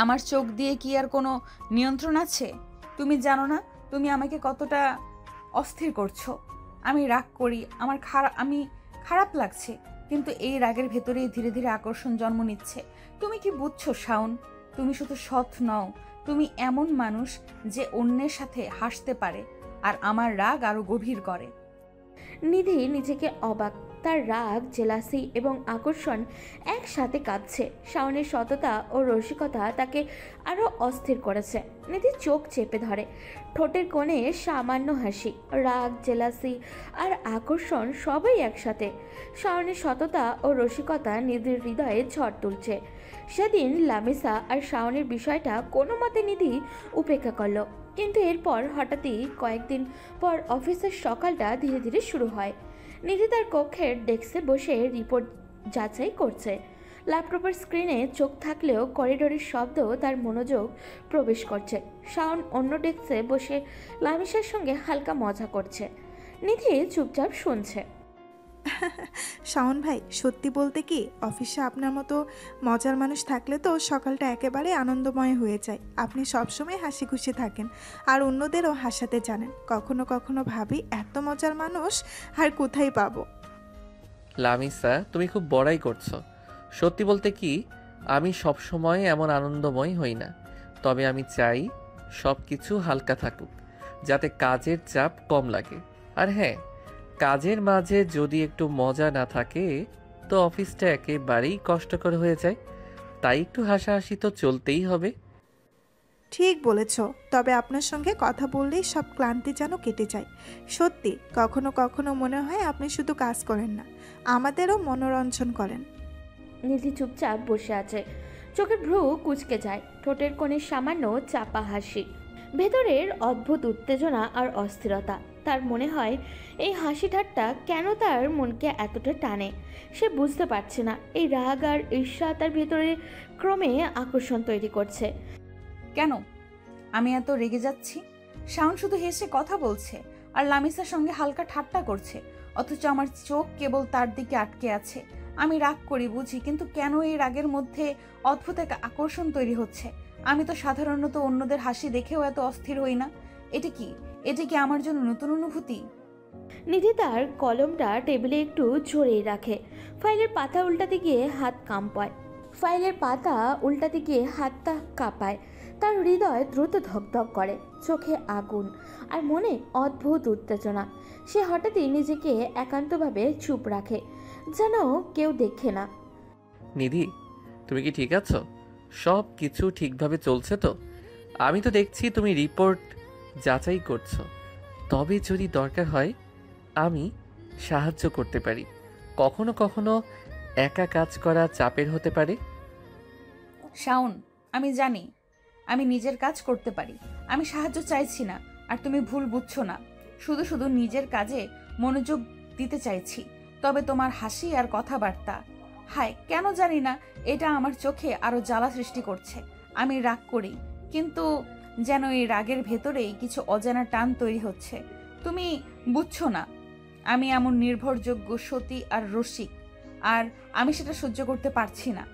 আমার চোখ দিয়ে কি আর কোনো নিয়ন্ত্রণ আছে? তুমি জানো না তুমি আমাকে কতটা অস্থির করছো। আমি রাগ করি, আমি খারাপ লাগছে, কিন্তু এই রাগের ভেতরেই ধীরে ধীরে আকর্ষণ জন্ম নিচ্ছে। তুমি কি বুঝছো শাওন? তুমি শুধু সৎ নও, তুমি এমন মানুষ যে অন্যের সাথে হাসতে পারে, আর আমার রাগ আরো গভীর করে। নিধি নিজেকে অবাক, তার রাগ, জেলাসি এবং আকর্ষণ একসাথে কাঁদছে। শাওনের সততা ও রসিকতা তাকে আরও অস্থির করেছে। নিধি চোখ চেপে ধরে, ঠোঁটের কোণে সামান্য হাসি। রাগ, জেলাসি আর আকর্ষণ সবই একসাথে। শাওনের সততা ও রসিকতা নিধির হৃদয়ে ঝড় তুলছে। সেদিন লামিসা আর শাওনের বিষয়টা কোনো মতে নিধি উপেক্ষা করল, কিন্তু এরপর হঠাৎই কয়েকদিন পর অফিসের সকালটা ধীরে ধীরে শুরু হয়। নিধি তার কক্ষের ডেস্কে বসে রিপোর্ট যাচাই করছে। ল্যাপটপের স্ক্রিনে চোখ থাকলেও করিডোরের শব্দ তার মনোযোগ প্রবেশ করছে। শাওন অন্য ডেস্কে বসে লামিসার সঙ্গে হালকা মজা করছে। নিধি চুপচাপ শুনছে। শাওন ভাই, সত্যি বলতে কি, অফিসে আপনার মতো মজার মানুষ থাকলে তো সকালটা একেবারে আনন্দময় হয়ে যায়। আপনি সবসময় হাসি খুশি থাকেন আর অন্যদেরও হাসাতে জানেন। কখনো কখনো ভাবি এত মজার মানুষ আর কোথায় পাবো। লামিসা, তুমি খুব বড়াই করছো। সত্যি বলতে কি, আমি সবসময় এমন আনন্দময় হই না। তবে আমি চাই সব কিছু হালকা থাকুক, যাতে কাজের চাপ কম লাগে। আর হ্যাঁ, কাজের মাঝে যদি একটু মজা না থাকে তো অফিসটা একেবারেই কষ্টকর হয়ে যায়। তাই একটু হাসাহাসি তো চলতেই হবে। ঠিক বলেছ, তবে আপনার সঙ্গে কথা বললেই সব ক্লান্তি যেন কেটে যায়। সত্যি, কখনো কখনো মনে হয় আপনি শুধু কাজ করেন না, আমাদেরও মনোরঞ্জন করেন। নিধি চুপচাপ বসে আছে, চোখের ভ্রু কুঁচকে যায়, ঠোঁটের কোণে সামান্য চাপা হাসি। ভেতরের অদ্ভুত উত্তেজনা আর অস্থিরতা। তার মনে হয় এই হাসি ঠাট্টা কেন তার মনকে এতটা টানে। সে বুঝতে পারছে না এই রাগ আর ঈর্ষা তার ভেতরে ক্রমে আকর্ষণ তৈরি করছে। কেন আমি এত রেগে যাচ্ছি? শাওন শুধু হেসে কথা বলছে আর লামিসার সঙ্গে হালকা ঠাট্টা করছে, অথচ আমার চোখ কেবল তার দিকে আটকে আছে। আমি রাগ করি বুঝি, কিন্তু কেন এই রাগের মধ্যে অদ্ভুত এক আকর্ষণ তৈরি হচ্ছে? আমি তো সাধারণত অন্যদের হাসি দেখেও এত অস্থির হই না। এটা কি আমার জন্য নতুন অনুভূতি? নিধি তার কলমটা টেবিলে একটু ঝরিয়ে রাখে। ফাইলের পাতা উল্টাতে গিয়ে হাতটা কাঁপায়। তার হৃদয় দ্রুত ধকধক করে, চোখে আগুন আর মনে অদ্ভুত উত্তেজনা। সে হঠাৎই নিজেকে একান্তভাবে চুপ রাখে, যেন কেউ দেখে না। নিধি, তুমি কি ঠিক আছো? সব কিছু ঠিকভাবে চলছে তো? আমি তো দেখছি তুমি রিপোর্ট যাচাই করছো। তবে যদি দরকার হয় আমি সাহায্য করতে পারি। কখনো কখনো একা কাজ করা চাপের হতে পারে। শাওন, আমি জানি আমি নিজের কাজ করতে পারি। আমি সাহায্য চাইছি না, আর তুমি ভুল বুঝছো না। শুধু শুধু নিজের কাজে মনোযোগ দিতে চাইছি। তবে তোমার হাসি আর কথাবার্তা, হায় কেন জানি না, এটা আমার চোখে আরো জ্বালা সৃষ্টি করছে। আমি রাগ করি, কিন্তু যেন এই রাগের ভেতরেই কিছু অজানা টান তৈরি হচ্ছে। তুমি বুঝছো না, আমি এমন নির্ভরযোগ্য, সতী আর রসিক, আর আমি সেটা সহ্য করতে পারছি না।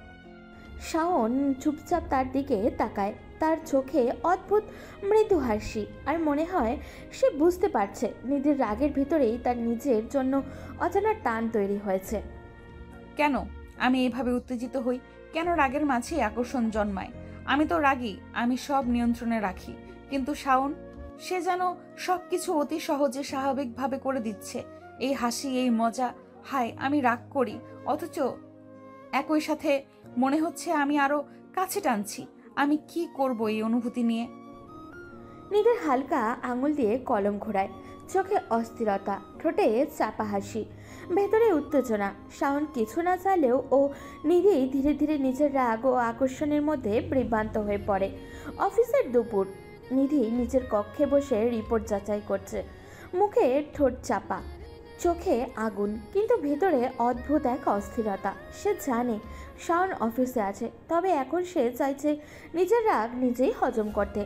শাওন চুপচাপ তার দিকে তাকায়। তার চোখে অদ্ভুত মৃদু হাসি, আর মনে হয় সে বুঝতে পারছে নিধির রাগের ভিতরেই তার নিজের জন্য অজানা টান তৈরি হয়েছে। কেন আমি এইভাবে উত্তেজিত হই? কেন রাগের মাঝে আকর্ষণ জন্মায়? আমি তো রাগী, আমি সব নিয়ন্ত্রণে রাখি, কিন্তু শাওন, সে যেন সবকিছু অতি সহজে স্বাভাবিকভাবে করে দিচ্ছে। এই হাসি, এই মজা, হায় আমি রাগ করি, অথচ একই সাথে মনে হচ্ছে আমি আরো কাছে টানছি। আমি কি করব এই অনুভূতি নিয়ে? নিধির হালকা আঙুল দিয়ে কলম ঘোরায়, চোখে অস্থিরতা, ঠোঁটে চাপা হাসি, ভেতরে উত্তেজনা। শাওন কিছু না চাইলেও ও নিধি ধীরে ধীরে নিজের রাগ ও আকর্ষণের মধ্যে বিভ্রান্ত হয়ে পড়ে। অফিসের দুপুর, নিধি নিজের কক্ষে বসে রিপোর্ট যাচাই করছে, মুখে ঠোঁট চাপা, চোখে আগুন, কিন্তু ভেতরে অদ্ভুত এক অস্থিরতা। সে জানে শাওন অফিসে আছে, তবে এখন সে চাইছে নিজের রাগ নিজেই হজম করতে।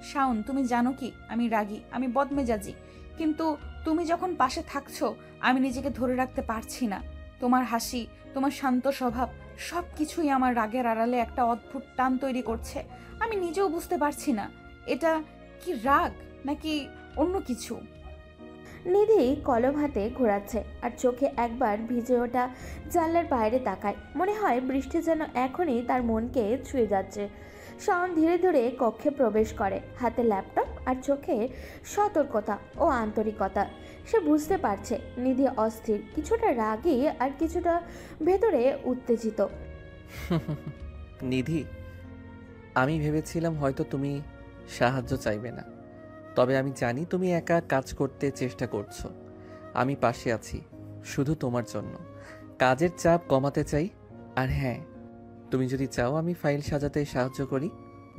শাওন, তুমি জানো কি আমি রাগী, আমি বদমেজাজি, কিন্তু তুমি যখন পাশে থাকছো আমি নিজেকে ধরে রাখতে পারছি না। তোমার হাসি, তোমার শান্ত স্বভাব, সব কিছুই আমার রাগের আড়ালে একটা অদ্ভুত টান তৈরি করছে। আমি নিজেও বুঝতে পারছি না এটা কি রাগ নাকি অন্য কিছু। নিধি কলম হাতে ঘোরাচ্ছে আর চোখে একবার ভিজে ওঠা জানলার বাইরে তাকায়। মনে হয় বৃষ্টি যেন এখনই তার মনকে ছুঁয়ে যাচ্ছে। শাওন ধীরে ধীরে কক্ষে প্রবেশ করে, হাতে ল্যাপটপ আর চোখে সতর্কতা ও আন্তরিকতা। সে বুঝতে পারছে নিধি অস্থির, কিছুটা রাগী আর কিছুটা ভেতরে উত্তেজিত। নিধি, আমি ভেবেছিলাম হয়তো তুমি সাহায্য চাইবে না, তবে আমি জানি তুমি একা কাজ করতে চেষ্টা করছো। আমি পাশে আছি শুধু তোমার জন্য। কাজের চাপ কমাতে চাই। আর হ্যাঁ, তুমি যদি চাও আমি ফাইল সাজাতে সাহায্য করি,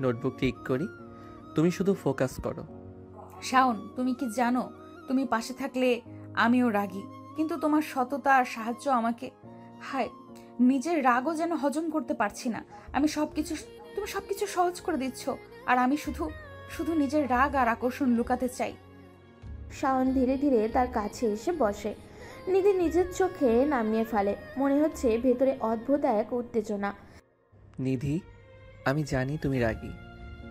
নোটবুক ঠিক করি, তুমি শুধু ফোকাস করো। শাওন, তুমি কি জানো, তুমি পাশে থাকলে আমিও রাগী, কিন্তু তোমার সততা আর সাহায্য আমাকে, হায় নিজের রাগও যেন হজম করতে পারছি না। তুমি সবকিছু সহজ করে দিচ্ছ, আর আমি শুধু শুধু নিজের রাগ আর আকর্ষণ লুকাতে চাই। শাওন ধীরে ধীরে তার কাছে এসে বসে। নিধি নিজের চোখে নামিয়ে ফেলে, মনে হচ্ছে ভেতরে অদ্ভুত এক উত্তেজনা। নিধি, আমি জানি তুমি রাগী,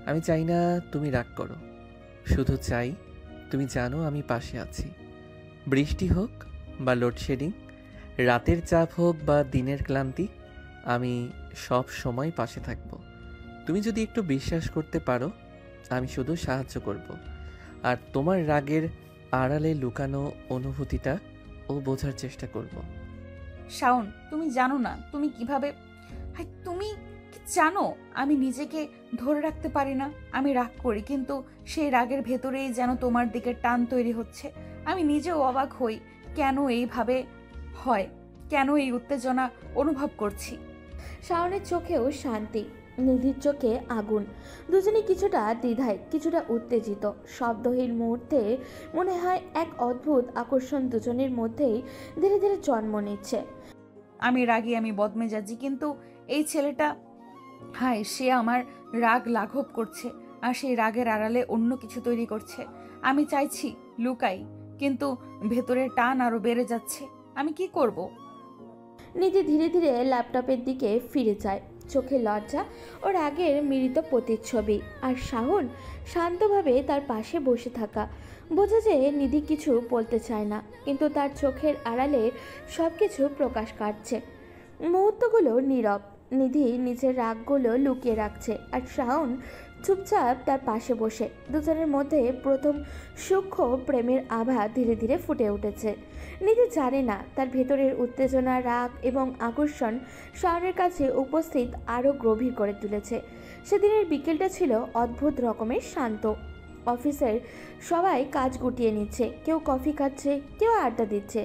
আমি চাই না তুমি রাগ করো, শুধু চাই তুমি জানো আমি পাশে আছি। বৃষ্টি হোক বা লোডশেডিং, রাতের চাপ হোক বা দিনের ক্লান্তি, আমি সব সময় পাশে থাকব। তুমি যদি একটু বিশ্বাস করতে পারো, আমি শুধু সাহায্য করব, আর তোমার রাগের আড়ালে লুকানো অনুভূতিটা বোঝার চেষ্টা করব। শাওন, তুমি জানো না তুমি কিভাবে, হায় তুমি কি জানো আমি নিজেকে ধরে রাখতে পারি না। আমি রাগ করি, কিন্তু সেই রাগের ভেতরেই যেন তোমার দিকে টান তৈরি হচ্ছে। আমি নিজেও অবাক হই কেন এইভাবে হয়, কেন এই উত্তেজনা অনুভব করছি। শাওনের চোখেও শান্তি, নিধির চোখে আগুন। দুজনে কিছুটা দ্বিধায়, কিছুটা উত্তেজিত। শব্দহীন মুহূর্তে মনে হয় এক অদ্ভুত আকর্ষণ দুজনের মধ্যেই ধীরে ধীরে জন্ম নিচ্ছে। আমি রাগী, আমি বদমেজাজি, কিন্তু এই ছেলেটা, হায় সে আমার রাগ লাঘব করছে, আর সেই রাগের আড়ালে অন্য কিছু তৈরি করছে। আমি চাইছি লুকাই, কিন্তু ভেতরের টান আরো বেড়ে যাচ্ছে। আমি কি করব? নিধি ধীরে ধীরে ল্যাপটপের দিকে ফিরে যায়, চোখে লজ্জা ও রাগের মিলিত প্রতিচ্ছবি। আর শাওন শান্তভাবে তার পাশে বসে থাকা। বোঝা যায় নিধি কিছু বলতে চায় না, কিন্তু তার চোখের আড়ালে সব কিছু প্রকাশ কাটছে। মুহূর্তগুলো নীরব। নিধি নিজের রাগগুলো লুকিয়ে রাখছে, আর শাওন চুপচাপ তার পাশে বসে। দুজনের মধ্যে প্রথম সূক্ষ্ম প্রেমের আভা ধীরে ধীরে ফুটে উঠেছে। নিধি জানে না তার ভেতরের উত্তেজনা, রাগ এবং আকর্ষণ শাওনের কাছে উপস্থিত আরও গভীর করে তুলেছে। সেদিনের বিকেলটা ছিল অদ্ভুত রকমের শান্ত। অফিসের সবাই কাজ গুটিয়ে নিচ্ছে, কেউ কফি খাচ্ছে, কেউ আড্ডা দিচ্ছে।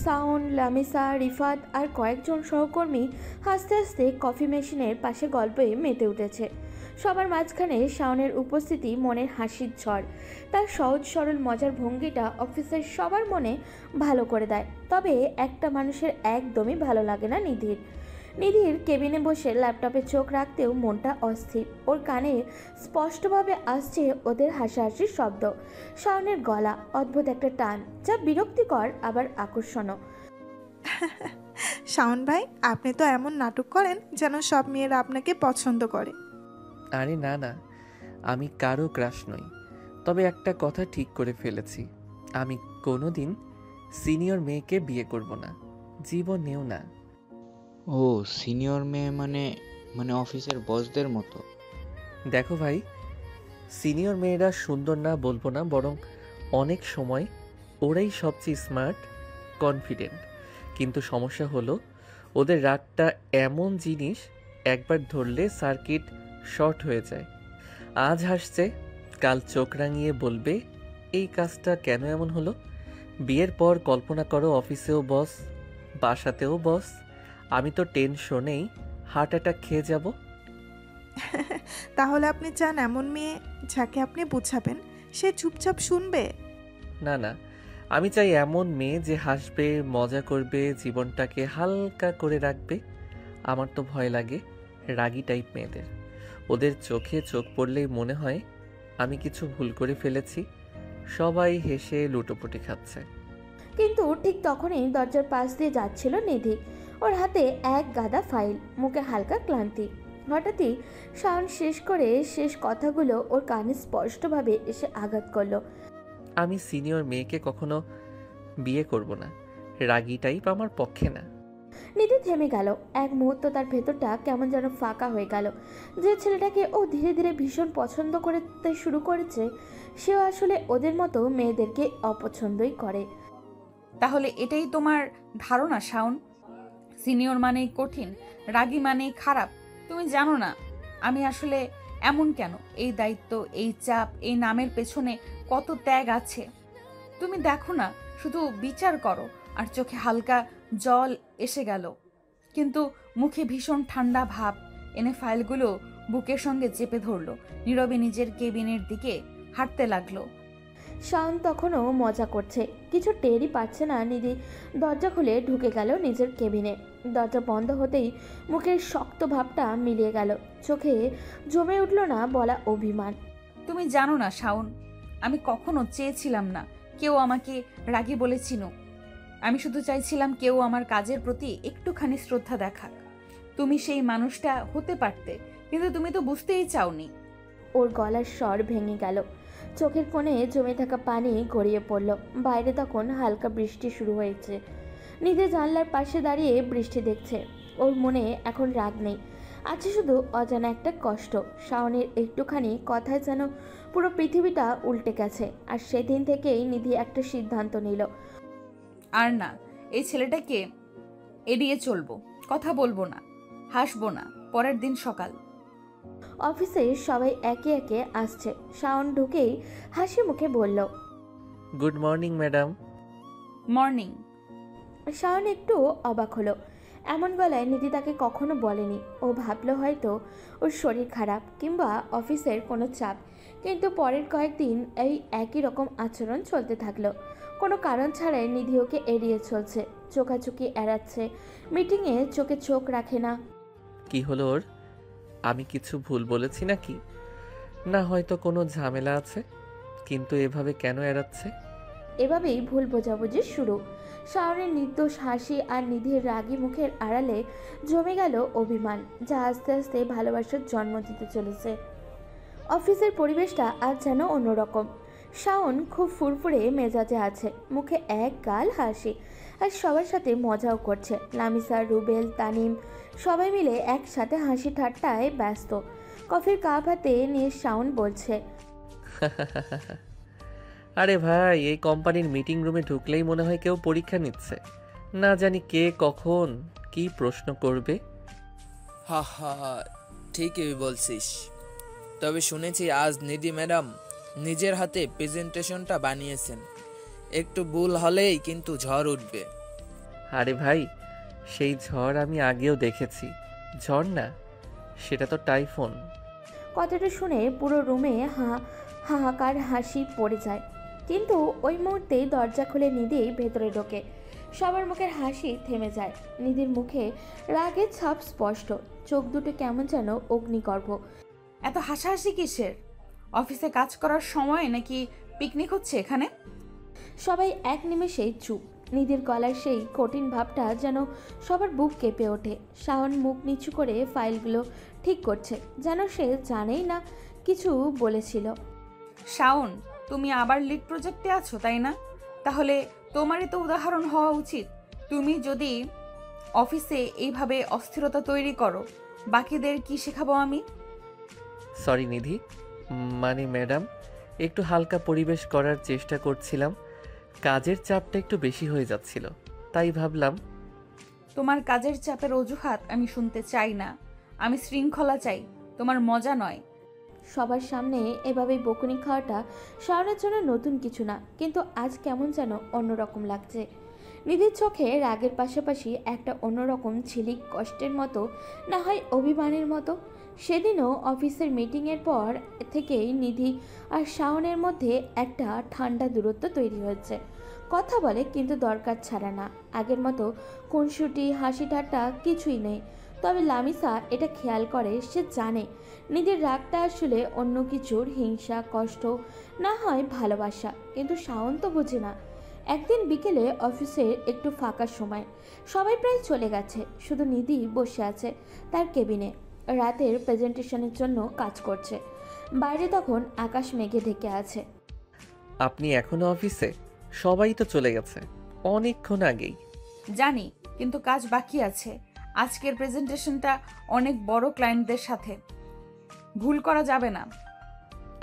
শাওন, লামিসা, রিফাত আর কয়েকজন সহকর্মী হাসতে হাসতে কফি মেশিনের পাশে গল্পে মেতে উঠেছে। সবার মাঝখানে শাওনের উপস্থিতি মনের হাসির ঝড়। তার সহজ সরল মজার ভঙ্গিটা অফিসের সবার মনে ভালো করে দেয়। তবে একটা মানুষের একদমই ভালো লাগে না নিধির। নিধির কেবিনে বসে ল্যাপটপে চোখ রাখতেও মনটা অস্থির। ওর কানে স্পষ্টভাবে আসছে ওদের হাসাহাসির শব্দ, শাওনের গলা, অদ্ভুত একটা টান যা বিরক্তিকর আবার আকর্ষণও। শাওন ভাই, আপনি তো এমন নাটক করেন যেন সব মেয়েরা আপনাকে পছন্দ করে। আরে না না, আমি কারো ক্রাশ নই। তবে একটা কথা ঠিক করে ফেলেছি, আমি কোনোদিন সিনিয়র মেয়েকে বিয়ে করব না, জীবনেও না। ও সিনিয়র মেয়ে মানে মানে অফিসের বসদের মতো? দেখো ভাই, সিনিয়র মেয়েরা সুন্দর না বলবো না, বরং অনেক সময় ওরাই সবচেয়ে স্মার্ট, কনফিডেন্ট। কিন্তু সমস্যা হলো ওদের রাগটা এমন জিনিস, একবার ধরলে সার্কিট শর্ট হয়ে যায়। আজ হাসছে, কাল চোখ রাঙিয়ে বলবে এই কাজটা কেন এমন হলো। বিয়ের পর কল্পনা করো অফিসেও বস, বাসাতেও বস। আমি তো টেনশনেই হার্ট অ্যাটাক খেয়ে যাব। তাহলে আপনি চান এমন মেয়ে যাকে আপনি বুঝাবেন সে চুপচাপ শুনবে? না না, আমি চাই এমন মেয়ে যে হাসবে, মজা করবে, জীবনটাকে হালকা করে রাখবে। আমার তো ভয় লাগে রাগী টাইপ মেয়েদের। ওদের চোখে চোখ পড়লেই মনে হয় আমি কিছু ভুল করে ফেলেছি। সবাই হেসে লুটোপুটি খাচ্ছে। কিন্তু ঠিক তখনই দরজার পাশ দিয়ে যাচ্ছিল নিধি। ওর হাতে এক গাদা ফাইল, মুখে হালকা ক্লান্তি। হঠাৎই শাওন শেষ কথাগুলো ওর কানে স্পষ্টভাবে এসে আঘাত করলো। আমি সিনিয়র মেয়েকে কখনো বিয়ে করব না, রাগী টাইপ আমার পক্ষে না। নিধি থেমে গেল। এক মুহূর্ত তার ভেতরটা কেমন যেন ফাঁকা হয়ে গেল। যে ছেলেটাকে ও ধীরে ধীরে ভীষণ পছন্দ করতে শুরু করেছে, সেও আসলে ওদের মতো মেয়েদেরকে অপছন্দই করে। তাহলে এটাই তোমার ধারণা শাওন? সিনিয়র মানেই কঠিন, রাগী মানেই খারাপ। তুমি জানো না আমি আসলে এমন কেন? এই দায়িত্ব, এই চাপ, এই নামের পেছনে কত ত্যাগ আছে তুমি দেখো না। শুধু বিচার করো আর চোখে হালকা জল এসে গেল, কিন্তু মুখে ভীষণ ঠান্ডা ভাব এনে ফাইলগুলো বুকের সঙ্গে চেপে ধরলো। নীরবে নিজের কেবিনের দিকে হাঁটতে লাগলো। শাওন তখনও মজা করছে, কিছু টেরই পাচ্ছে না। নিধি দরজা খুলে ঢুকে গেল নিজের কেবিনে। দরজা বন্ধ হতেই মুখের শক্ত ভাবটা মিলিয়ে গেল, চোখে জমে উঠল না বলা অভিমান। তুমি জানো না শাওন, আমি কখনো চেয়েছিলাম না কেউ আমাকে রাগী বলে চিনুক। আমি শুধু চাইছিলাম কেউ আমার কাজের প্রতি একটুখানি শ্রদ্ধা দেখাক। তুমি সেই মানুষটা হতে পারতে, কিন্তু তুমি তো বুঝতেই চাওনি। ওর গলার স্বর ভেঙে গেল, চোখের কোণে জমে থাকা পানি গড়িয়ে পড়ল। বাইরে তখন হালকা বৃষ্টি শুরু হয়েছে। নিধি জানলার পাশে দাঁড়িয়ে বৃষ্টি দেখছে। ওর মনে এখন রাগ নেই, আছে শুধু অজানা একটা কষ্ট। শাওনের একটুখানি কথায় যেন পুরো পৃথিবীটা উল্টে গেছে। আর সেদিন থেকেই নিধি একটা সিদ্ধান্ত নিল, আর না, এই ছেলেটাকে এড়িয়ে চলবো, কথা বলবো না, হাসবো না। পরের দিন সকাল। অফিসে সবাই একে একে আসছে। শাওন ঢুকেই হাসি মুখে বলল, good morning madam. Morning. Shaon একটু অবাক হলো। এমন গলায় নিধি তাকে কখনো বলেনি। ও ভাবলো হয়তো ওর শরীর খারাপ কিংবা অফিসের কোনো চাপ। কিন্তু পরের কয়েকদিন এই একই রকম আচরণ চলতে থাকলো। কোনো কারণ ছাড়াই নিধি ওকে এড়িয়ে চলছে, চোখাচোখি এড়াচ্ছে, মিটিংয়ে চোখে চোখ রাখে না। কি হলো ওর? আমি কিছু ভুল বলেছি নাকি? না হয়তো কোনো ঝামেলা আছে, কিন্তু এভাবে কেন এড়াচ্ছে? এভাবেই ভুল বোঝাবুঝি শুরু। শাওনের নির্দোষ হাসি আর নিধির রাগী মুখের আড়ালে জমে গেল অভিমান, যা আস্তে আস্তে ভালোবাসার জন্ম দিতে চলেছে। অফিসের পরিবেশটা আজ যেন অন্যরকম। শাওন খুব ফুরফুরে মেজাজে আছে, মুখে এক গাল হাসি, আর সবার সাথে মজাও করছে। লামিসা, রুবেল, তানিম সবাই মিলে একসাথে হাসি ঠাট্টায় ব্যস্ত। কফির কাপ হাতে নিয়ে শাওন বলছে, আরে ভাই, এই কোম্পানির মিটিং রুমে ঢুকলেই মনে হয় কেউ পরীক্ষা নিচ্ছে। না জানি কে কখন কি প্রশ্ন করবে। হা হা, ঠিকই বলছিস। তবে শুনেছি আজ নিধি ম্যাডাম নিজের হাতে প্রেজেন্টেশনটা বানিয়েছেন। একটু ভুল হলেই কিন্তু ঝড় উঠবে। আরে ভাই, সেই ঝড় আমি আগেও দেখেছি। ঝড় না, সেটা তো টাইফুন। কথাটা শুনে পুরো রুমে হাহাকার হাসি পড়ে যায়। কিন্তু ওই মুহূর্তেই দরজা খুলে নিধি ভেতরে ঢোকে। সবার মুখের হাসি থেমে যায়। নিধির মুখে রাগের ছাপ স্পষ্ট, চোখ দুটো কেমন যেন অগ্নিগর্ভ। এত হাসাহাসি কিসের? অফিসে কাজ করার সময় নাকি পিকনিক হচ্ছে এখানে? সবাই এক নিমেষেই চুপ। নিধির গলার সেই কঠিন ভাবটা যেন সবার বুক কেঁপে ওঠে। শাওন মুখ নিচু করে ফাইলগুলো ঠিক করছে, যেন সে জানেই না কিছু বলেছিল। শাওন, তুমি আবার লিড প্রজেক্টে আছো তাই না? তাহলে তোমারই তো উদাহরণ হওয়া উচিত। তুমি যদি অফিসে এইভাবে অস্থিরতা তৈরি করো, বাকিদের কি শেখাবো আমি? সরি নিধি, মানে ম্যাডাম, একটু হালকা পরিবেশ করার চেষ্টা করছিলাম। কাজের চাপটা একটু বেশি হয়ে যাচ্ছিল, তাই ভাবলাম। তোমার কাজের চাপের অজুহাত আমি শুনতে চাই না। আমি শৃঙ্খলা চাই, তোমার মজা নয়। সবার সামনে এভাবে বকুনি খাওয়াটা শাওনের জন্য নতুন কিছু না, কিন্তু আজ কেমন যেন অন্যরকম লাগছে। নিধির চোখে রাগের পাশাপাশি একটা অন্যরকম ঝিলিক কষ্টের মতো, না হয় অভিমানের মতো। সেদিনও অফিসের মিটিংয়ের পর থেকেই নিধি আর শাওনের মধ্যে একটা ঠান্ডা দূরত্ব তৈরি হয়েছে। কথা বলে কিন্তু দরকার ছাড়া না। আগের মতো খুনসুটি হাসি ঠাট্টা কিছুই নেই। তবে লামিসা এটা খেয়াল করে, সে জানে নিধির রাগটা আসলে অন্য কিছুর হিংসা, কষ্ট, না হয় ভালোবাসা। কিন্তু শাওন তো বোঝে না। একদিন বিকেলে অফিসের একটু ফাঁকা সময়, সবাই প্রায় চলে গেছে, শুধু নিধি বসে আছে তার কেবিনে। রাতের প্রেজেন্টেশনের জন্য কাজ করছে। বাইরে তখন আকাশ মেঘে ঢেকে আছে। আপনি এখনো অফিসে? সবাই তো চলে গেছে অনেকক্ষণ আগেই। জানি, কিন্তু কাজ বাকি আছে। আজকের প্রেজেন্টেশনটা অনেক বড় ক্লায়েন্টদের সাথে, ভুল করা যাবে না।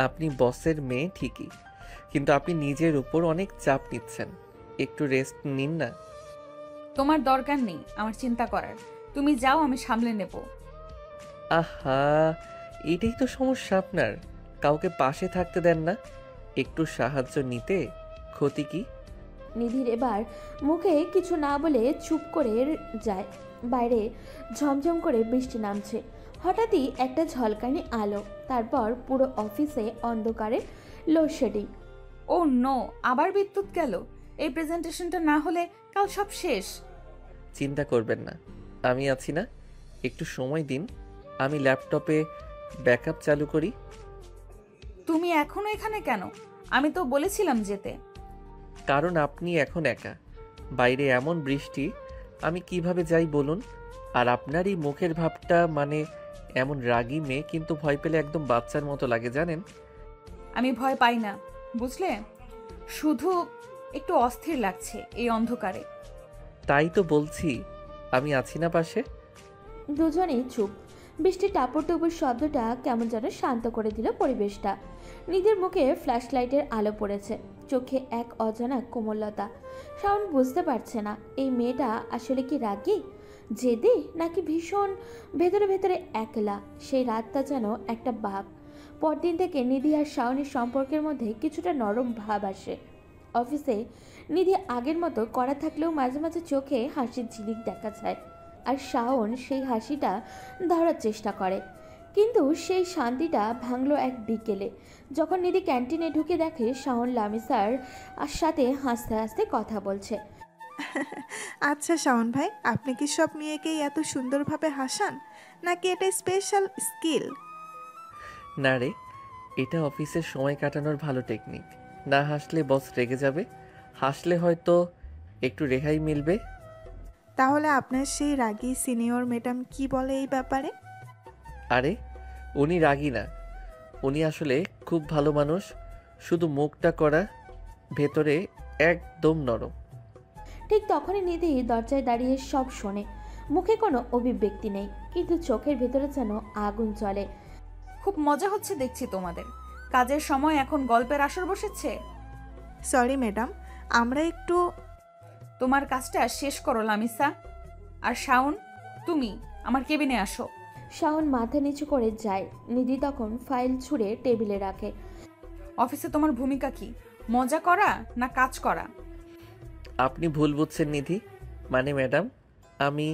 আপনি বসের মেয়ে ঠিকই, কিন্তু আপনি নিজের উপর অনেক চাপ নিচ্ছেন। একটু রেস্ট নিন না। তোমার দরকার নেই আমার চিন্তা করার। তুমি যাও, আমি সামলে নেব। আহা, এটাই তো সমস্যা আপনার। কাউকে পাশে থাকতে দেন না। একটু সাহায্য নিতে ক্ষতি কি? নিধির এবার মুখে কিছু না বলে চুপ করে যায়। বাইরে ঝমঝম করে বৃষ্টি নামছে। হঠাৎই একটা ঝলকানি আলো, তারপর পুরো অফিসে অন্ধকারে লোডশেডিং। ও নো, আবার বিদ্যুৎ গেল। এই প্রেজেন্টেশনটা না হলে কাল সব শেষ। চিন্তা করবেন না, আমি আছি না। একটু সময় দিন, আমি ল্যাপটপে ব্যাকআপ চালু করি। তুমি এখনো এখানে কেন? আমি তো বলেছিলাম যেতে। কারণ আপনি এখন একা, বাইরে এমন বৃষ্টি, আমি কিভাবে যাই বলুন? আর আপনার এই মুখের ভাবটা, মানে এমন রাগী মেয়ে কিন্তু ভয় পেলে একদম বাচ্চার মতো লাগে জানেন। আমি ভয় পাই না, বুঝলে? শুধু একটু অস্থির লাগছে এই অন্ধকারে। তাই তো বলছি, আমি আছি না পাশে। দুজনেই চুপ। বৃষ্টির টাপুর টুপুর শব্দটা কেমন যেন শান্ত করে দিল পরিবেশটা। নিজের মুখে ফ্ল্যাশ লাইটের আলো পড়েছে, চোখে এক অজানা কোমলতা। শাওন বুঝতে পারছে না এই মেয়েটা আসলে কি রাগী, জেদি, নাকি ভীষণ ভেতরে ভেতরে একলা। সেই রাতটা যেন একটা বাঘ। পরদিন থেকে নিধি আর শাওনের সম্পর্কের মধ্যে কিছুটা নরম ভাব আসে। অফিসে নিধি আগের মতো কড়া থাকলেও মাঝে মাঝে চোখে হাসির ঝিলিক দেখা যায়, আর শাওন সেই হাসিটা ধরার চেষ্টা করে। কিন্তু সেই শান্তিটা ভাঙলো এক বিকেলে, যখন নিধি ক্যান্টিনে ঢুকে দেখে শাওন লামিসার সাথে হাসতে হাসতে কথা বলছে। আচ্ছা শাওন ভাই, আপনি কি সব মেয়েকেই এত সুন্দরভাবে হাসান, নাকি এটা স্পেশাল স্কিল? না রে, এটা অফিসের সময় কাটানোর ভালো টেকনিক। না হাসলে বস রেগে যাবে, হাসলে হয়তো একটু রেহাই মিলবে। তাহলে আপনার সেই রাগী সিনিয়র ম্যাডাম কি বলে এই ব্যাপারে? আরে উনি রাগী না, উনি আসলে খুব ভালো মানুষ, শুধু মুখটা করা, ভেতরে একদম নরম। ঠিক তখনই নিধি দরজায় দাঁড়িয়ে সব শোনে। মুখে কোনো অভিব্যক্তি নেই, কিন্তু চোখের ভেতরে যেন আগুন জ্বলে। খুব মজা হচ্ছে দেখছি তোমাদের। কাজের সময় এখন গল্পের আসর বসেছে। সরি ম্যাডাম, আমরা একটু। তোমার কাজটা শেষ করো লামিসা। আর শাওন, তুমি আমার কেবিনে আসো। শাওন মাথা নিচু করে যায়। নিধি তখন ফাইল ছুঁড়ে টেবিলে রাখে। অফিসে তোমার ভূমিকা কি? মজা করা না কাজ করা? আপনি ভুল বুঝছেন নিধি, মানে ম্যাডাম, আমি।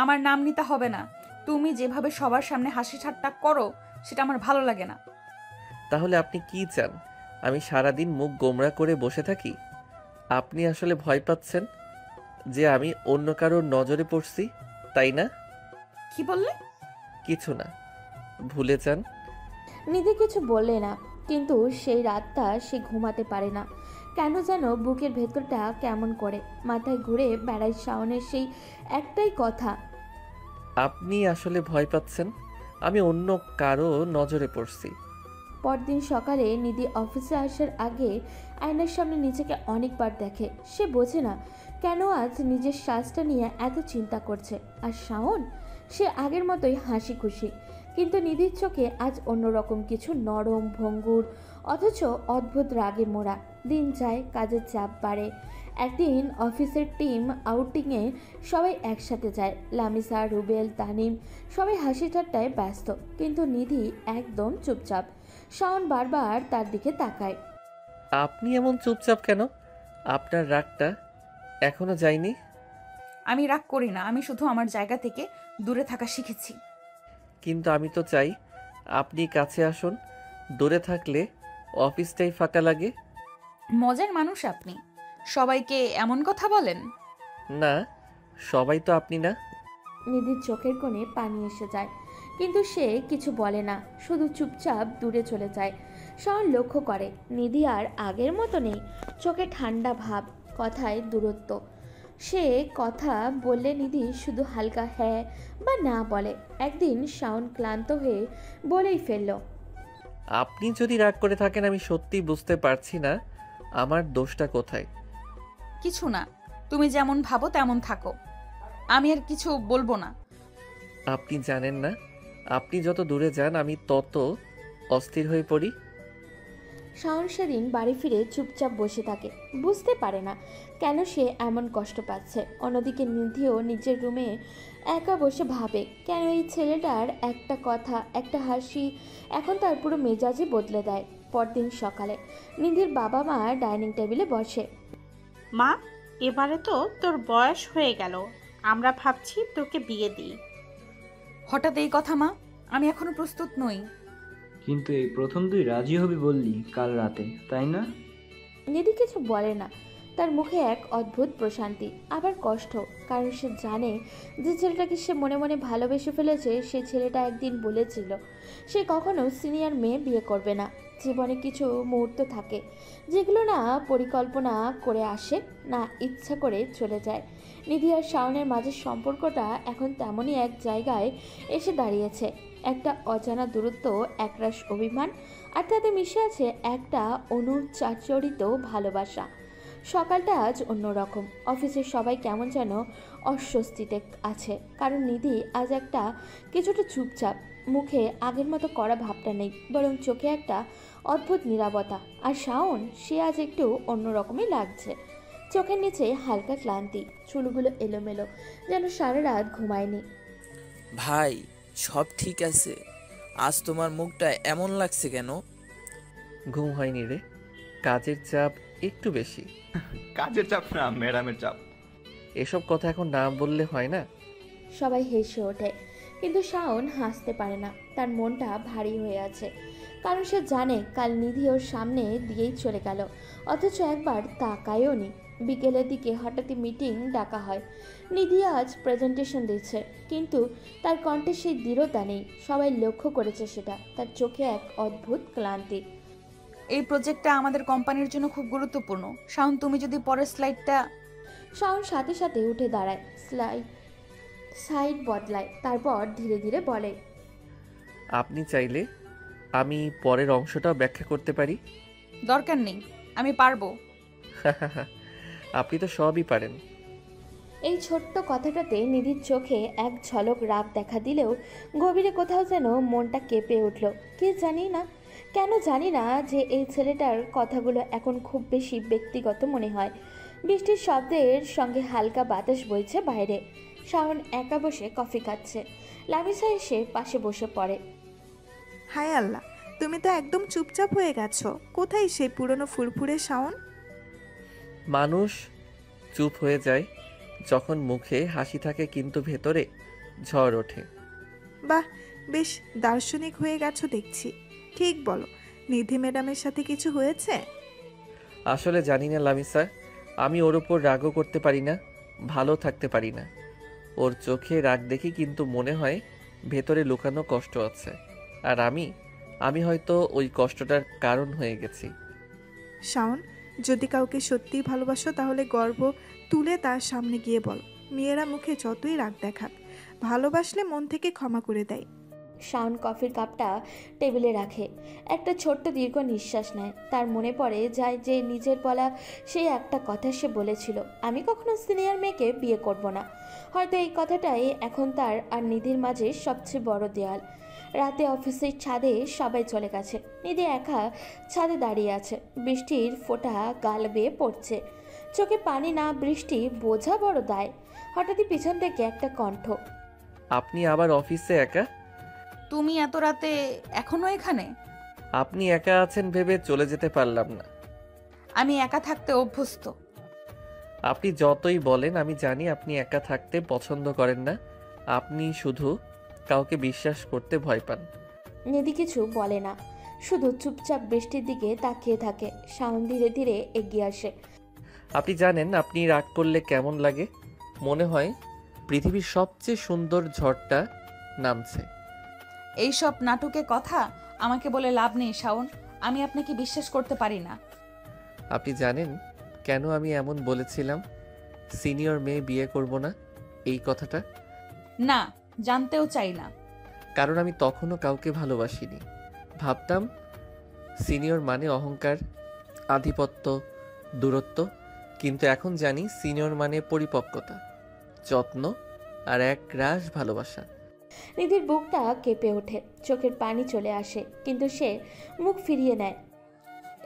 আমার নাম নিতে হবে না। তুমি যেভাবে সবার সামনে হাসি ঠাট্টা করো, সেটা আমার ভালো লাগে না। তাহলে আপনি কি চান? আমি সারাদিন মুখ গোমড়া করে বসে থাকি? আপনি আসলে ভয় পাচ্ছেন যে আমি অন্য কারোর নজরে পড়ছি, তাই না? কি বললে? কিছু না, ভুলে যান। নিধি কিছু বললে না, কিন্তু সেই রাতটা সে ঘুমাতে পারে না। কেন যেন বুকের ভেতরটা কেমন করে, মাথায় ঘুরে বেড়ায় শাওনের সেই একটাই কথা। আপনি আসলে ভয় পাচ্ছেন আমি অন্য কারো নজরে পড়ছি। পরদিন সকালে নিধি অফিসে আসার আগে আয়নার সামনে নিজেকে অনেকবার দেখে। সে বোঝে না কেন আজ নিজের শ্বাসটা নিয়ে এত চিন্তা করছে। আর শাওন, সে আগের মতোই হাসি খুশি, কিন্তু নিধির চোখে আজ অন্যরকম কিছু, নরম ভঙ্গুর, অথচ অদ্ভুত রাগে মোড়া। দিন যায়, কাজের চাপ বাড়ে। একদিন অফিসের টিম আউটিংয়ে সবাই একসাথে যায়। লামিসা, রুবেল, তানিম সবাই হাসি ঠাট্টায় ব্যস্ত, কিন্তু নিধি একদম চুপচাপ। শাওন বারবার তার দিকে তাকায়। আপনি এমন চুপচাপ কেন? আপনার রাগটা এখনো যায়নি? আমি রাগ করি না, আমি শুধু আমার জায়গা থেকে দূরে থাকা শিখেছি। কিন্তু আমি তো চাই আপনি কাছে আসুন। দূরে থাকলে অফিসটাই ফাঁকা লাগে। মজার মানুষ আপনি, সবাইকে এমন কথা বলেন? না, সবাই তো আপনি না। নিধির চোখের কোণে পানি এসে যায়, কিন্তু সে কিছু বলে না, শুধু চুপচাপ দূরে চলে যায়। শাওন লক্ষ্য করে নিধি আর আগের মতো নেই। চোখে ঠান্ডা ভাব, কথায় দূরত্ব। সে কথা বললে নিধি শুধু হালকা হ্যাঁ বা না বলে। একদিন শাওন ক্লান্ত হয়ে বলেই ফেলল, আপনি যদি রাগ করে থাকেন আমি সত্যি বুঝতে পারছি না আমার দোষটা কোথায়। কিছু না, তুমি যেমন ভাবো তেমন থাকো, আমি আর কিছু বলবো না। আপনি জানেন না, আপনি যত দূরে যান আমি তত অস্থির হয়ে পড়ি। শাওন সেদিন বাড়ি ফিরে চুপচাপ বসে থাকে, বুঝতে পারে না কেন সে এমন কষ্ট পাচ্ছে। অন্যদিকে নিধিও নিজের রুমে একা বসে ভাবে, কেন এই ছেলেটার একটা কথা, একটা হাসি এখন তার পুরো মেজাজই বদলে দেয়। পরদিন সকালে নিধির বাবা মা ডাইনিং টেবিলে বসে। মা, এবারে তো তোর বয়স হয়ে গেল, আমরা ভাবছি তোকে বিয়ে দিই। হঠাৎ এই কথা মা? আমি এখনো প্রস্তুত নই। কিন্তু এই প্রথম তুই রাজি হবি বললি কাল রাতে, তাই না? নিধি কিছু বলে না, তার মুখে এক অদ্ভুত প্রশান্তি, আবার কষ্ট, কারণ সে জানে যে ছেলেটাকে সে মনে মনে ভালোবেসে ফেলেছে, সে ছেলেটা একদিন বলেছিল সে কখনো সিনিয়র মেয়ে বিয়ে করবে না। জীবনে কিছু মুহূর্ত থাকে যেগুলো না পরিকল্পনা করে আসে, না ইচ্ছা করে চলে যায়। নিধি আর শাওনের মাঝের সম্পর্কটা এখন তেমনই এক জায়গায় এসে দাঁড়িয়েছে। একটা অজানা দূরত্ব, একরাশ অভিমান, আর তাতে মিশে আছে একটা অনুচাচরিত ভালোবাসা। সকালটা আজ অন্যরকম। অফিসের সবাই কেমন যেন অস্বস্তিতে আছে, কারণ নিধি আজ একটা কিছুটা চুপচাপ। মুখে আগের মতো কড়া ভাবটা নেই, বরং চোখে একটা অদ্ভুত নীরবতা। আর শাওন, সে আজ একটু অন্যরকমই লাগছে। চোখের নিচে হালকা ক্লান্তি, চুলগুলো এলোমেলো, যেন সারা রাত ঘুমায়নি। ভাই, সব ঠিক আছে? আজ তোমার মুখটা এমন লাগছে কেন? ঘুম হয়নি রে, কাজের চাপ একটু বেশি। কাজের চাপ না, ম্যাডামের চাপ। এসব কথা এখন না বললে হয় না? সবাই হেসে ওঠে, কিন্তু শাওন হাসতে পারে না। তার মনটা ভারী হয়ে আছে, কারণ সে জানে কাল নিধি ওর সামনে দিয়েই চলে গেল, অথচ একবার তাকায়ও নি। বিকেলের দিকে হঠাৎই মিটিং ডাকা হয়। নিধি আজ প্রেজেন্টেশন দিচ্ছে, কিন্তু তার কণ্ঠে সেই দৃঢ়তা নেই। সবাই লক্ষ্য করেছে সেটা, তার চোখে এক অদ্ভুত ক্লান্তি। এই প্রজেক্টটা আমাদের কোম্পানির জন্য খুব গুরুত্বপূর্ণ। শাওন, তুমি যদি পরের স্লাইডটা। শাওন সাথে সাথে উঠে দাঁড়ায়, সাইড বদলায়, তারপর ধীরে ধীরে বলে, আপনি চাইলে আমি পরের অংশটাও ব্যাখ্যা করতে পারি। দরকার নেই, আমি পারবো। আপনি তো সবই পারেন। এই ছোট্ট কথাটাতে নিধির চোখে এক ঝলক রাগ দেখা দিলেও গভীরে কোথাও যেন মনটা কেঁপে উঠল। কে জানি না কেন, জানি না যে এই ছেলেটার কথাগুলো এখন খুব বেশি ব্যক্তিগত মনে হয়। বৃষ্টির শব্দের সঙ্গে হালকা বাতাস বইছে বাইরে। শাওন একা বসে কফি খাচ্ছে। লামিসা এসে পাশে বসে পড়ে। হায় আল্লাহ, তুমি তো একদম চুপচাপ হয়ে গেছো। কোথায় সেই পুরনো ফুরফুরে শাওন? মানুষ চুপ হয়ে যায় যখন মুখে হাসি থাকে কিন্তু ভেতরে ঝড় ওঠে। বাহ, বেশ দার্শনিক হয়ে গেছো দেখছি। ঠিক বলো, নিধি ম্যাডামের সাথে কিছু হয়েছে? আসলে জানি না লামিসা, আমি ওর ওপর রাগও করতে পারি না, ভালো থাকতে পারি না। ওর চোখে রাগ দেখি কিন্তু মনে হয় ভেতরে লুকানো কষ্ট আছে, আর আমি হয়তো ওই কষ্টটার কারণ হয়ে গেছি। শাওন, যদি কাউকে সত্যিই ভালোবাসো তাহলে গর্ব তুলে তার সামনে গিয়ে বল। মেয়েরা মুখে যতই রাগ দেখাক, ভালোবাসলে মন থেকে ক্ষমা করে দেয়। শাওন কফির কাপটা টেবিলে রাখে, একটা ছোট্ট দীর্ঘ নিঃশ্বাস নেয়। তার মনে পড়ে যায় যে নিজের বলা সেই একটা কথা সে বলেছিল, আমি কখনো সিনিয়র মেয়েকে বিয়ে করব না। হয়তো এই কথাটাই এখন তার আর নিধির মাঝে সবচেয়ে বড় দেয়াল। রাতে অফিসের ছাদে সবাই চলে গেছে, নিধি একা ছাদে দাঁড়িয়ে আছে। বৃষ্টির ফোঁটা গাল বেয়ে পড়ছে, চোখে পানি না বৃষ্টি বোঝা বড় দায়। হঠাৎই পিছন থেকে একটা কণ্ঠ, আপনি আবার অফিসে একা? তুমি এত রাতে এখনো এখানে? আপনি একা আছেন ভেবে চলে যেতে পারলাম না। আমি একা থাকতে অভ্যস্ত। আপনি যতই বলেন আমি জানি আপনি একা থাকতে পছন্দ করেন না, আপনি শুধু কাউকে বিশ্বাস করতে ভয় পান। নিধি কিছু বলে না, শুধু চুপচাপ বৃষ্টির দিকে তাকিয়ে থাকে। শাওন ধীরে ধীরে এগিয়ে আসে। আপনি জানেন আপনি রাগ করলে কেমন লাগে? মনে হয় পৃথিবীর সবচেয়ে সুন্দর ঝড়টা নামছে। এইসব নাটকে কথা আমাকে বলে লাভ নেই শাওন, আমি আপনাকে বিশ্বাস করতে পারি না। আপনি জানেন কেন আমি এমন বলেছিলাম সিনিয়র মেয়ে বিয়ে করব না এই কথাটা? না, জানতেও চাই না। কারণ আমি তখনও কাউকে ভালোবাসিনি। ভাবতাম সিনিয়র মানে অহংকার, আধিপত্য, দূরত্ব। কিন্তু এখন জানি সিনিয়র মানে পরিপক্কতা, যত্ন আর এক রাশ ভালোবাসা। নিধির বুকটা কেঁপে ওঠে, চোখের পানি চলে আসে, কিন্তু সে মুখ ফিরিয়ে নেয়।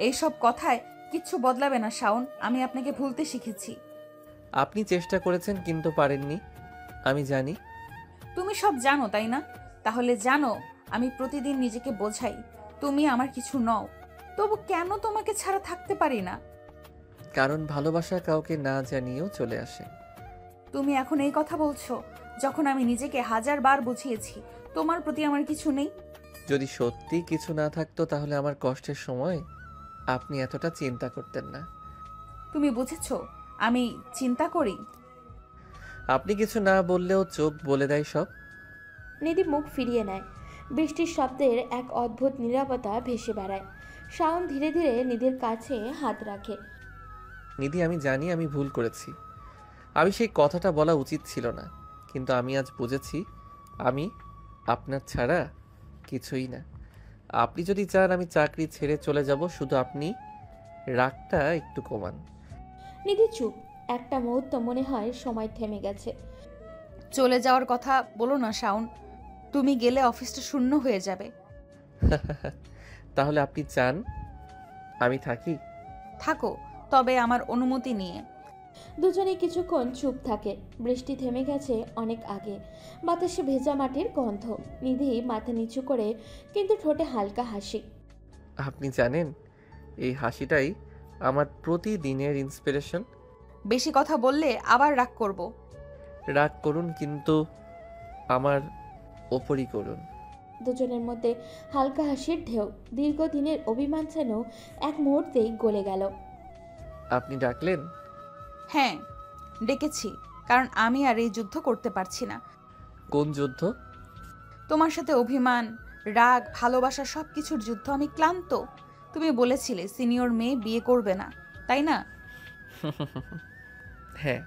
এইসব কথায় কিচ্ছু বদলাবে না শাওন, আমি আপনাকে ভুলতে শিখেছি। আপনি চেষ্টা করেছেন কিন্তু পারেননি, আমি জানি। তুমি সব জানো তাই না? তাহলে জানো আমি প্রতিদিন নিজেকে বোঝাই তুমি আমার কিছু নও, তবু কেন তোমাকে ছাড়া থাকতে পারি না? কারণ ভালোবাসা কাউকে না জানিয়েও চলে আসে। তুমি এখন এই কথা বলছো যখন আমি নিজেকে 1000 বার বুঝিয়েছি তোমার প্রতি আমার কিছু নেই। যদি সত্যি কিছু না থাকতো তাহলে আমার কষ্টের সময় আপনি এতটা চিন্তা করতেন না। তুমি বুঝেছো আমি চিন্তা করি? আপনি কিছু না বললেও চোখ বলে দেয় সব। নিধি মুখ ফিরিয়ে নেয়। বৃষ্টির শব্দের এক অদ্ভুত নীরবতা ভেসে বেড়ায়। শাওন ধীরে ধীরে নিধির কাছে হাত রাখে। নিধি, আমি জানি আমি ভুল করেছি, আমি সেই কথাটা বলা উচিত ছিল না, কিন্তু আমি আজ বুঝেছি আমি আপনার ছাড়া কিছুই না। আপনি যদি চান আমি চাকরি ছেড়ে চলে যাব, শুধু আপনি রাগটা একটু কমান। নিধি চুপ। একটা মুহূর্ত মনে হয় সময় থেমে গেছে। চলে যাওয়ার কথা বলো না শাওন, তুমি গেলে অফিসটা শূন্য হয়ে যাবে। তাহলে আপনি চান আমি থাকি? থাকো, তবে আমার অনুমতি নিয়ে। দুজনে কিছুক্ষণ চুপ থাকে। বৃষ্টি থেমে গেছে অনেক আগে। বাতাসে ভেজা মাটির গন্ধ। নিধি মাথা নিচু করে, কিন্তু ঠোঁটে হালকা হাসি। আপনি জানেন এই হাসিটাই আমার প্রতিদিনের ইন্সপিরেশন। বেশি কথা বললে আবার রাগ করব। রাগ করুন, কিন্তু আমার ওপরই করুন। দুজনের মধ্যে হালকা হাসির ঢেউ। দীর্ঘদিনের অভিমান যেন এক মুহূর্তেই গলে গেল। আপনি ডাকলেন? হ্যাঁ, ডেকেছি, কারণ আমি আর এই যুদ্ধ করতে পারছি না। কোন যুদ্ধ? তোমার সাথে অভিমান, রাগ, ভালোবাসা সবকিছুর যুদ্ধ। আমি ক্লান্ত। তুমি বলেছিলে সিনিয়র মেয়ে বিয়ে করবে না, তাই না? হ্যাঁ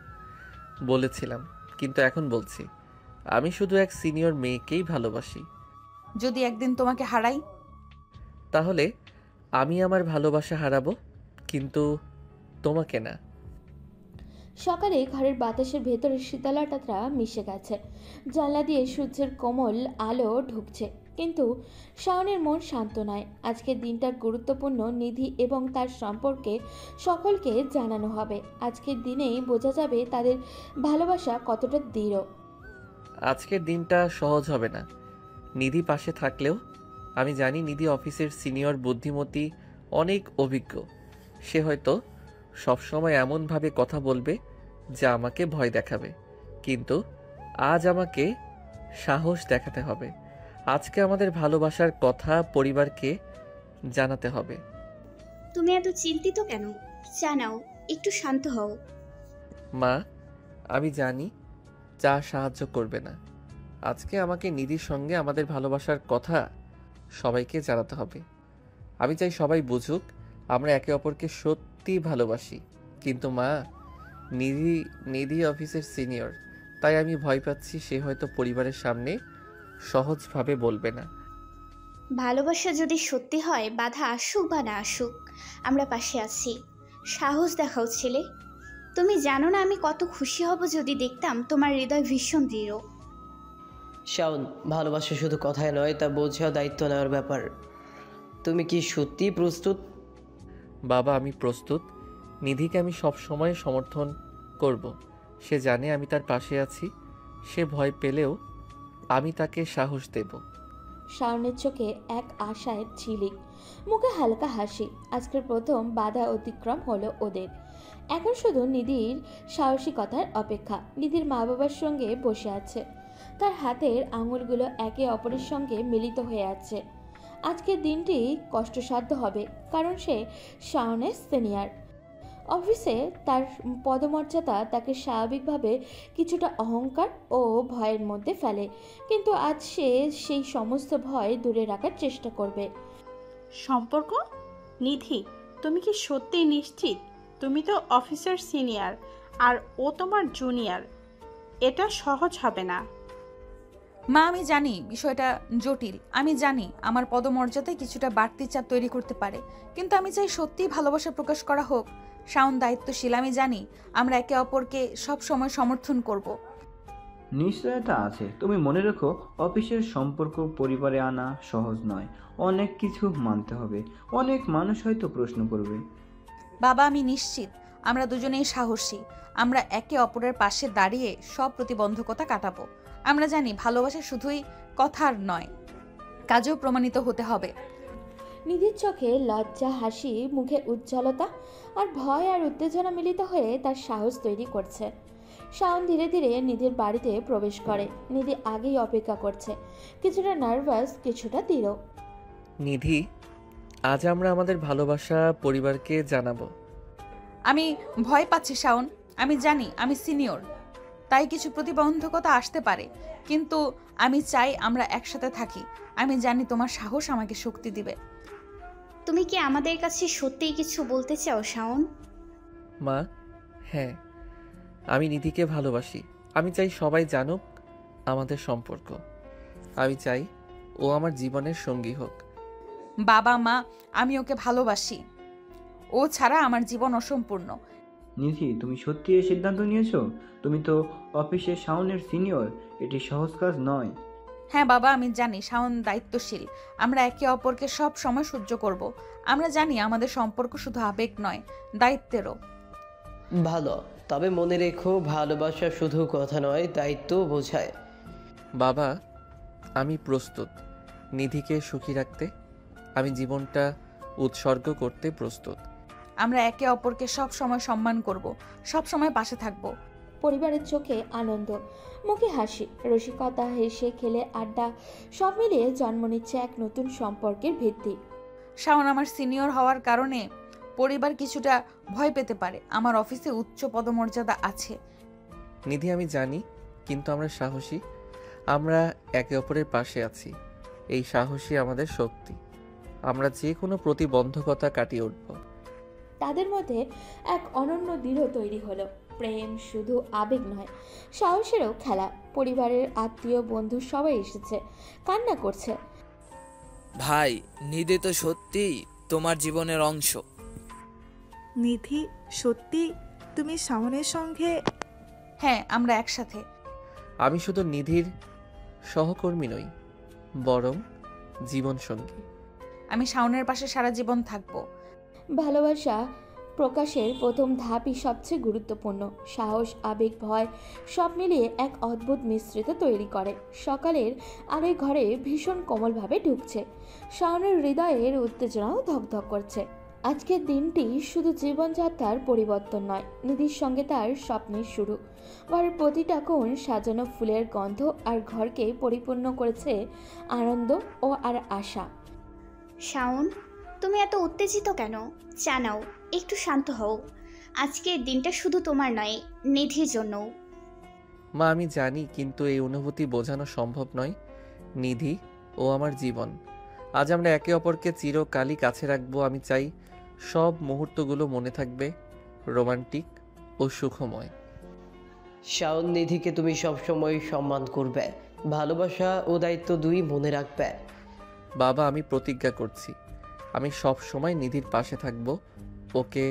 বলেছিলাম, কিন্তু এখন বলছি আমি শুধু এক সিনিয়র মেয়েকেই ভালোবাসি। যদি একদিন তোমাকে হারাই? তাহলে আমি আমার ভালোবাসা হারাবো, কিন্তু তোমাকে না। সকালে ঘরের বাতাসের ভেতরে শীতলতাটা মিশে গেছে। জানলা দিয়ে সূর্যের কোমল আলো ঢুকছে, কিন্তু শাওনের মন শান্ত নয়। আজকের দিনটা গুরুত্বপূর্ণ। নিধি এবং তার সম্পর্কে সকলকে জানানো হবে। আজকের দিনেই বোঝা যাবে তাদের ভালোবাসা কতটা দৃঢ়। আজকের দিনটা সহজ হবে না নিধি পাশে থাকলেও। আমি জানি নিধি অফিসের সিনিয়র বুদ্ধিমতী, অনেক অভিজ্ঞ। সে হয়তো সবসময় এমনভাবে কথা বলবে যা আমাকে ভয় দেখাবে, কিন্তু আজ আমাকে সাহস দেখাতে হবে। আজকে আমাদের ভালোবাসার কথা পরিবারকে জানাতে হবে। তুমি এত চিন্তিত কেন? জানাও, একটু শান্ত হও। মা, আমি জানি যা সাহায্য করবে না। আজকে আমাকে নিধির সঙ্গে আমাদের ভালোবাসার কথা সবাইকে জানাতে হবে। আমি চাই সবাই বুঝুক আমরা একে অপরকে সত্যি ভালোবাসি। কিন্তু মা, নিধি অফিসের সিনিয়র, তাই আমি ভয় পাচ্ছি সে হয়তো পরিবারের সামনে সহজভাবে বলবে না। ভালোবাসা যদি সত্যি হয়, বাধা আসুক বা না আসুক, আমরা পাশে আছি। সাহস দেখাও ছেলে। তুমি জানো না আমি কত খুশি হব যদি দেখতাম তোমার হৃদয় ভীষণ দৃঢ়। শাওন, ভালোবাসা শুধু কথায় নয়, তা বোঝাও দায়িত্ব নেওয়ার ব্যাপার। তুমি কি সত্যি প্রস্তুত? বাবা, আমি প্রস্তুত। নিধিকে আমি সব সময় সমর্থন করব। সে জানে আমি তার পাশে আছি। সে ভয় পেলেও আমি তাকে সাহস দেব। শাওনের চোখে এক আশায় ঝিলিক, মুখে হালকা হাসি। আজকের প্রথম বাধা অতিক্রম হলো ওদের। এখন শুধু নিধির সাহসিকতার অপেক্ষা। নিধির মা বাবার সঙ্গে বসে আছে, তার হাতের আঙুলগুলো একে অপরের সঙ্গে মিলিত হয়ে আছে। আজকের দিনটি কষ্টসাধ্য হবে, কারণ সে শাওনের সিনিয়র। অফিসে তার পদমর্যাদা তাকে স্বাভাবিকভাবে কিছুটা অহংকার ও ভয়ের মধ্যে ফেলে, কিন্তু আজ সে সেই সমস্ত ভয় দূরে রাখার চেষ্টা করবে। সম্পর্ক? নিধি, তুমি কি সত্যি নিশ্চিত? তুমি তো অফিসার সিনিয়র আর ও তোমার জুনিয়র। এটা সহজ হবে না। মা, আমি জানি বিষয়টা জটিল। আমি জানি আমার পদমর্যাদায় কিছুটা বাড়তি চাপ তৈরি করতে পারে, কিন্তু আমি চাই সত্যিই ভালোবাসা প্রকাশ করা হোক। শাওন দায়িত্বশীল, আমি জানি আমরা একে অপরকে সব সময় সমর্থন করব। নিশ্চয়তা আছে। তুমি মনে রেখো, অফিসের সম্পর্ক পরিবারে আনা সহজ নয়। অনেক কিছু মানতে হবে। অনেক মানুষ হয়তো প্রশ্ন করবে। বাবা, আমি নিশ্চিত আমরা দুজনেই সাহসী। আমরা একে অপরের পাশে দাঁড়িয়ে সব প্রতিবন্ধকতা কাটাবো। আমরা জানি ভালোবাসা শুধুই কথার নয়, কাজেও প্রমাণিত হতে হবে। নিধির চোখে লজ্জা, হাসি, মুখে উজ্জ্বলতা আর ভয় আর উত্তেজনা মিলিত হয়ে তার সাহস তৈরি করছে। শাওন ধীরে ধীরে নিধির বাড়িতে প্রবেশ করে। নিধি আগেই অপেক্ষা করছে, কিছুটা নার্ভাস, কিছুটা দৃঢ়। নিধি, আজ আমরা আমাদের ভালোবাসা পরিবারকে জানাবো। আমি ভয় পাচ্ছি শাওন। আমি জানি আমি সিনিয়র, তাই কিছু প্রতিবন্ধকতা আসতে পারে, কিন্তু আমি চাই আমরা একসাথে থাকি। আমি জানি তোমার সাহস আমাকে শক্তি দিবে। তুমি কি আমাদের কাছে সত্যিই কিছু বলতে চাও শাওন? মা, হ্যাঁ, আমি নিধিকে ভালোবাসি। আমি চাই সবাই জানুক আমাদের সম্পর্ক। আমি চাই ও আমার জীবনের সঙ্গী হোক। বাবা, মা, আমি ওকে ভালোবাসি। ও ছাড়া আমার জীবন অসম্পূর্ণ। নিধি, তুমি সত্যি এই সিদ্ধান্ত নিয়েছো? তুমি তো অফিসে শাওনের সিনিয়র। এটি সহজ কাজ নয়। হ্যাঁ বাবা, আমি জানি শাওন দায়িত্বশীল। আমরা একে অপরকে সব সময় সহ্য করব। আমরা জানি আমাদের সম্পর্ক শুধু আবেগ নয়, দায়িত্বেরও। ভালো, তবে মনে রেখো, ভালোবাসা শুধু কথা নয়, দায়িত্ব বোঝায়। বাবা, আমি প্রস্তুত নিধিকে সুখী রাখতে। আমি জীবনটা উৎসর্গ করতে প্রস্তুত। আমরা একে অপরকে সব সময় সম্মান করব, সব সময় পাশে থাকব। পরিবারের চোখে আনন্দ, মুখে হাসি, রসিকতা, হেসে খেলে আড্ডা, সব মিলিয়ে জন্ম নিচ্ছে এক নতুন সম্পর্কের ভিত্তি। শাওন আমার সিনিয়র হওয়ার কারণে পরিবার কিছুটা ভয় পেতে পারে। আমার অফিসে উচ্চ পদমর্যাদা আছে। নিধি, আমি জানি, কিন্তু আমরা সাহসী। আমরা একে অপরের পাশে আছি। এই সাহসী আমাদের শক্তি। আমরা যে কোনো প্রতিবন্ধকতা কাটিয়ে উঠব। তাদের মধ্যে এক অনন্য দৃঢ় তৈরি হলো। প্রেম শুধু আবেগ নয়, সাহসেরও খেলা। পরিবারের আত্মীয়, বন্ধু সবাই এসেছে, কান্না করছে। ভাই, নিধি তো সত্যি তোমার জীবনের অংশ। নিধি, সত্যি তুমি শাওনের সঙ্গে? হ্যাঁ, আমরা একসাথে। আমি শুধু নিধির সহকর্মী নই, বরং জীবনসঙ্গী। আমি শাওনের পাশে সারা জীবন থাকবো। ভালোবাসা প্রকাশের প্রথম ধাপই সবচেয়ে গুরুত্বপূর্ণ। সাহস, আবেগ, ভয় সব মিলিয়ে এক অদ্ভুত মিশ্রিত তৈরি করে। সকালের আলোয় ঘরে ভীষণ কোমলভাবে ঢুকছে। শাওনের হৃদয়ের উত্তেজনাও ধকধক করছে। আজকের দিনটি শুধু জীবনযাত্রার পরিবর্তন নয়, নিধির সঙ্গে তার স্বপ্নের শুরু। ঘরের প্রতিটা কোণ সাজানো ফুলের গন্ধ আর ঘরকে পরিপূর্ণ করেছে আনন্দ ও আর আশা। শাওন, তুমি এত উত্তেজিত কেন? জানাও, একটু শান্ত হও। আজকের দিনটা শুধু তোমার নয়, নিধির জন্যও। মা আমি জানি, কিন্তু এই অনুভূতি বোঝানো সম্ভব নয়। নিধি ও আমার জীবন। আজ আমরা একে অপরকে চিরকালই কাছে রাখবো। আমি চাই সব মুহূর্তগুলো মনে থাকবে, রোমান্টিক ও সুখময়। শাওন, নিধিকে তুমি সবসময় সম্মান করবে, ভালোবাসা ও দায়িত্ব দুই মনে রাখবে। বাবা আমি প্রতিজ্ঞা করছি, আমি সব সময় নিধির পাশে থাকব, ওকে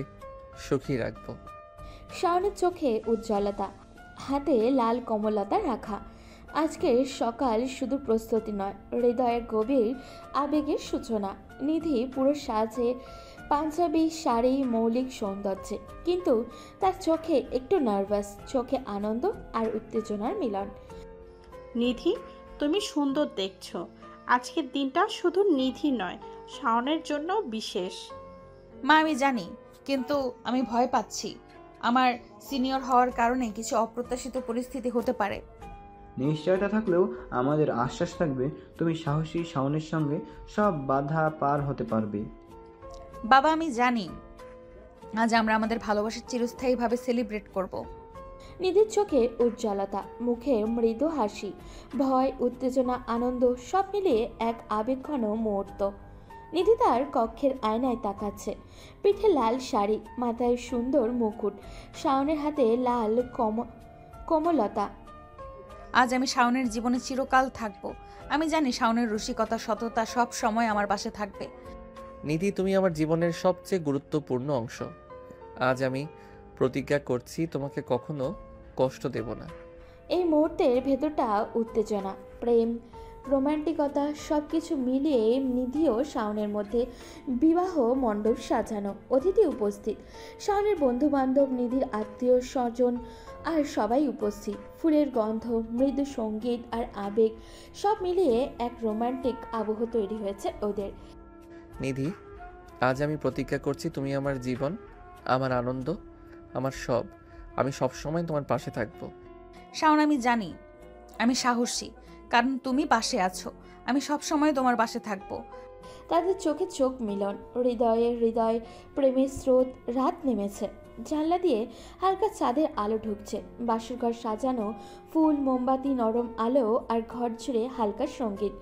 সুখী রাখব। শাওনের চোখে উজ্জ্বলতা, হাতে লাল কমলতা রাখা। আজকের সকাল শুধু প্রস্তুতি নয়, হৃদয়ের গভীর আবেগের সূচনা। নিধি পুরো সাজে, পাঞ্জাবি শাড়ি, মৌলিক সৌন্দর্যে, কিন্তু তার চোখে একটু নার্ভাস, চোখে আনন্দ আর উত্তেজনার মিলন। নিধি, তুমি সুন্দর দেখছো। আজকের দিনটা শুধু নিধি নয়, শাওনের জন্য বিশেষ। মা আমি জানি, কিন্তু আমি ভয় পাচ্ছি। আমার সিনিয়র হওয়ার কারণে কিছু অপ্রত্যাশিত পরিস্থিতি হতে পারে। নিশ্চয়তা থাকলেও আমাদের আশ্বাস থাকবে তুমি সাহসী শাওনের সঙ্গে সব বাধা পার হতে পারবে। বাবা আমি জানি, আজ আমরা আমাদের ভালোবাসার চিরস্থায়ীভাবে সেলিব্রেট করব। নিধির চোখে উজ্জ্বলতা, মুখে মৃদু হাসি, ভয়, উত্তেজনা, আনন্দ সব মিলিয়ে এক আবেগঘন মুহূর্ত। নিধি তার কক্ষের আয়নায় তাকাচ্ছে। পিঠে লাল শাড়ি, মাথায় সুন্দর মুকুট, শাওনের হাতে লাল কোমলতা। আজ আমি শাওনের জীবনে চিরকাল থাকবো। আমি জানি শাওনের রসিকতা, সততা সব সময় আমার পাশে থাকবে। নিধি তুমি আমার জীবনের সবচেয়ে গুরুত্বপূর্ণ অংশ। আজ আমি প্রতিজ্ঞা করছি তোমাকে কখনো কষ্ট দেব না। এই মুহূর্তের ভেতরটা উত্তেজনা, প্রেম, রোমান্টিকতা সব কিছু মিলিয়ে নিধি ও শাওনের মধ্যে বিবাহ মণ্ডপ সাজানো। অতিথি উপস্থিত, শাওনের বন্ধু বান্ধব, নিধির আত্মীয় স্বজন আর সবাই উপস্থিত। ফুলের গন্ধ, মৃদু সঙ্গীত আর আবেগ সব মিলিয়ে এক রোমান্টিক আবহ তৈরি হয়েছে ওদের। নিধি আজ আমি প্রতিজ্ঞা করছি তুমি আমার জীবন, আমার আনন্দ, আমার সব। আমি সব সময় তোমার পাশে থাকবো। শাওন আমি জানি আমি সাহসী, কারণ তুমি পাশে আছো। আমি সব সময় তোমার পাশে থাকবো। তাদের চোখে চোখ মিলন, হৃদয়ে হৃদয়, প্রেমের স্রোত। রাত নেমেছে, জানলা দিয়ে হালকা চাঁদের আলো ঢুকছে। বাসরঘর সাজানো, ফুল, মোমবাতি, নরম আলো আর ঘর জুড়ে হালকা সঙ্গীত।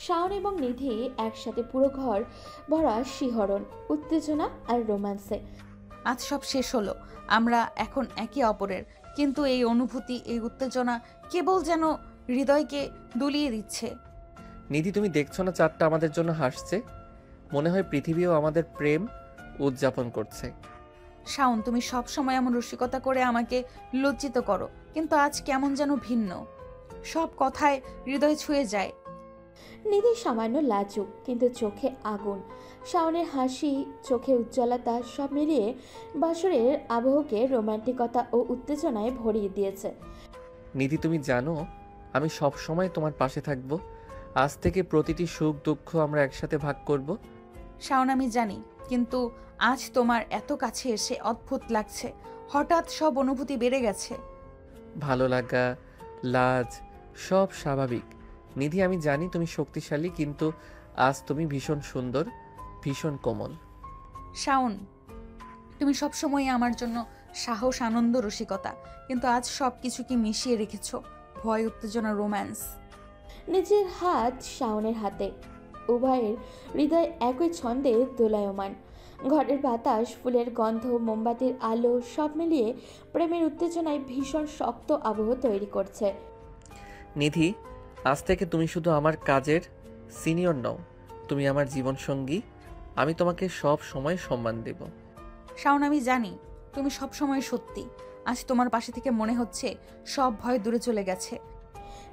শাওন এবং নিধি একসাথে, পুরো ঘর ভরা শিহরণ, উত্তেজনা আর রোম্যান্সে। আজ সব শেষ হলো, আমরা এখন একে অপরের, কিন্তু এই অনুভূতি, এই উত্তেজনা কেবল যেন হৃদয়কে দুলিয়ে দিচ্ছে। নিধি তুমি দেখছো না চাঁদটা আমাদের জন্য হাসছে? মনে হয় পৃথিবীও আমাদের প্রেম উদযাপন করছে। শাওন তুমি সব সময় এমন রসিকতা করে আমাকে লজ্জিত করো, কিন্তু আজ কেমন যেন ভিন্ন। সব কথায় হৃদয় ছুঁয়ে যায়। নিধি সামান্য লাজুক, কিন্তু চোখে আগুন। শাওনের হাসি, চোখে উজ্জ্বলতা সব মিলিয়ে বাসরের আবহকে রোমান্টিকতা ও উত্তেজনায় ভরিয়ে দিয়েছে। নিধি তুমি জানো আমি সব সময় তোমার পাশে থাকবো। আজ থেকে প্রতিটি সুখ দুঃখ আমরা একসাথে ভাগ করব। শাওন আমি জানি, কিন্তু আজ তোমার এত কাছে এসে অদ্ভুত লাগছে। হঠাৎ সব অনুভূতি বেড়ে গেছে। ভালো লাগা, লাজ সব স্বাভাবিক। নিধি আমি জানি তুমি শক্তিশালী, কিন্তু আজ তুমি ভীষণ সুন্দর, ভীষণ কোমল। শাওন তুমি সবসময় আমার জন্য সাহস, আনন্দ, রসিকতা, কিন্তু আজ সব কিছু কি মিশিয়ে রেখেছ? ভয়, উত্তেজনা, রোম্যান্স। নিজের হাত শাওনের হাতে, উভয়ের হৃদয় একই ছন্দে দোলায়মান। ঘরের বাতাস, ফুলের গন্ধ, মোমবাতির আলো সব মিলিয়ে প্রেমের উত্তেজনায় ভীষণ শক্ত আবহ তৈরি করছে। নিধি আজ থেকে তুমি শুধু আমার কাজের সিনিয়র নও, তুমি আমার জীবন সঙ্গী। আমি তোমাকে সব সময় সম্মান দেব। শাওন আমি জানি তুমি সব সময় সত্যি। আজ তোমার পাশে থেকে মনে হচ্ছে সব ভয় দূরে চলে গেছে।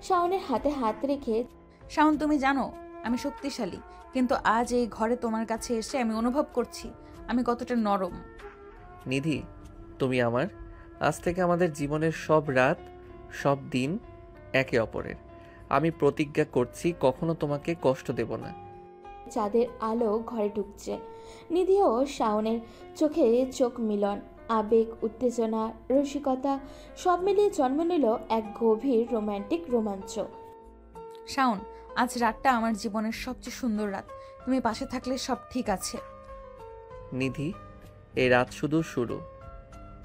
শাওনের হাতে হাত রেখে, শাওন তুমি জানো আমি শক্তিশালী, কিন্তু আজ এই ঘরে তোমার কাছে এসে আমি অনুভব করছি আমি কতটা নরম। নিধি তুমি আমার, আজ থেকে আমাদের জীবনের সব রাত, সব দিন একে অপরের। আমি প্রতিজ্ঞা করছি কখনো তোমাকে কষ্ট দেব না। চাঁদের আলো ঘরে ঢুকছে। নিধি ও শাওনের চোখে চোখ মিলন, আবেগ, উত্তেজনা, রসিকতা সব মিলিয়ে জন্ম নিল এক গভীর রোমান্টিক রোমাঞ্চ। শাওন, আজ রাতটা আমার জীবনের সবচেয়ে সুন্দর রাত। তুমি পাশে থাকলে সব ঠিক আছে। নিধি, এই রাত শুধু শুরু।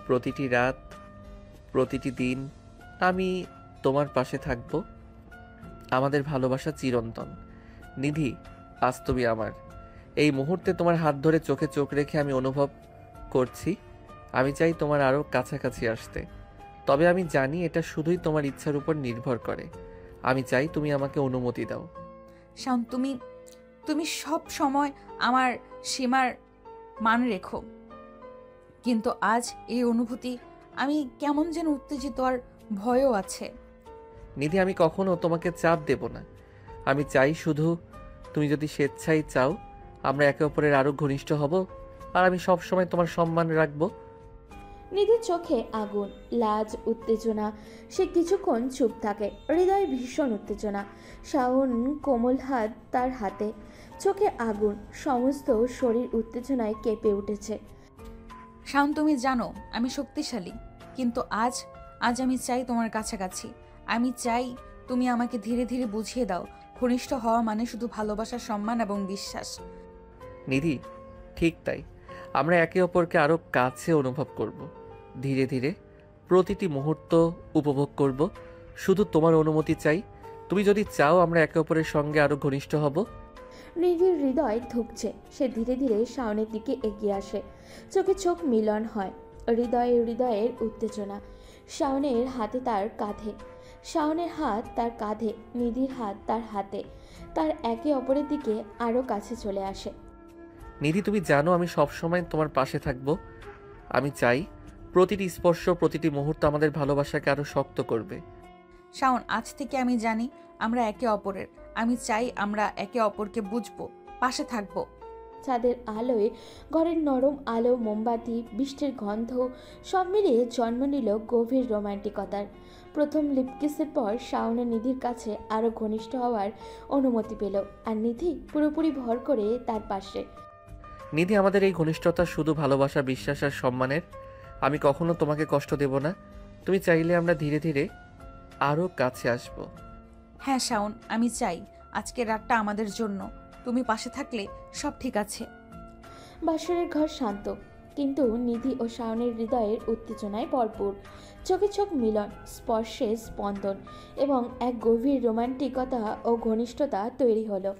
প্রতিটি রাত, প্রতিটি দিন আমি তোমার পাশে থাকব। আমাদের ভালোবাসা চিরন্তন। নিধি, আজ তুমি আমার। এই মুহূর্তে তোমার হাত ধরে চোখে চোখ রেখে আমি অনুভব করছি আমি চাই তোমার আরও কাছাকাছি আসতে। তবে আমি জানি এটা শুধুই তোমার ইচ্ছার উপর নির্ভর করে। আমি চাই তুমি আমাকে অনুমতি দাও। শাওন, তুমি সব সময় আমার সীমার মান রেখো, কিন্তু আজ এই অনুভূতি, আমি কেমন যেন উত্তেজিত আর ভয়ও আছে। নিধি, আমি কখনো তোমাকে চাপ দেব না। আমি চাই শুধু তুমি যদি স্বেচ্ছায় চাও আমরা একে অপরের আরও ঘনিষ্ঠ হব, আর আমি সব সময় তোমার সম্মান রাখবো। নিধির চোখে আগুন, লাজ, উত্তেজনা। সে কিছুক্ষণ চুপ থাকে, হৃদয়ে ভীষণ উত্তেজনা। শাওন কোমল হাত তার হাতে, চোখে আগুন, সমস্ত শরীর উত্তেজনায় কেঁপে উঠেছে। শাওন, তুমি জানো আমি শক্তিশালী, কিন্তু আজ আমি চাই তোমার কাছাকাছি। আমি চাই তুমি আমাকে ধীরে ধীরে বুঝিয়ে দাও ঘনিষ্ঠ হওয়া মানে শুধু ভালোবাসা, সম্মান এবং বিশ্বাস। নিধি, ঠিক তাই। আমরা একে অপরকে আরও কাছে অনুভব করব, ধীরে ধীরে প্রতিটি মুহূর্ত উপভোগ করব। শুধু তোমার অনুমতি চাই। তুমি যদি চাও আমরা একে অপরের সঙ্গে আরও ঘনিষ্ঠ হব। নিধির হৃদয় ধুকছে। সে ধীরে ধীরে শাওনের দিকে এগিয়ে আসে, চোখে চোখ মিলন হয়, হৃদয়ের উত্তেজনা। শাওনের হাতে তার কাঁধে, শাওনের হাত তার কাঁধে, নিধির হাত তার হাতে, তার একে অপরের দিকে আরও কাছে চলে আসে। নিধি, তুমি জানো আমি সবসময় তোমার পাশে থাকব। আমি চাই প্রতিটি স্পর্শ, প্রতিটি মুহূর্ত আমাদের ভালোবাসাকে আরও শক্ত করবে। শাওন, আজ থেকে আমি জানি আমরা একে অপরের। আমি চাই আমরা একে অপরকে বুঝবো, পাশে থাকবো। চাঁদের আলোয় ঘরের নরম আলো, মোমবাতি, বৃষ্টির গন্ধ সব মিলিয়ে জন্ম নিল গভীর রোমান্টিকতার। প্রথম লিপকিসের পর শাওনের নিধির কাছে আরও ঘনিষ্ঠ হওয়ার অনুমতি পেল, আর নিধি পুরোপুরি ভর করে তার পাশে। নিধি, আমাদের এই ঘনিষ্ঠতা শুধু ভালোবাসা, বিশ্বাস আর সম্মানের। আমি কখনো তোমাকে কষ্ট দেব না। তুমি চাইলে আমরা ধীরে ধীরে আরও কাছে আসব। হ্যাঁ শাওন, আমি চাই আজকের রাতটা আমাদের জন্য। তুমি পাশে থাকলে সব ঠিক আছে। বাসরের ঘর শান্ত, কিন্তু নিধি ও শাওনের হৃদয়ের উত্তেজনায় ভরপুর। চোখে চোখ মিলন, স্পর্শে স্পন্দন এবং এক গভীর রোমান্টিকতা ও ঘনিষ্ঠতা তৈরি হলো।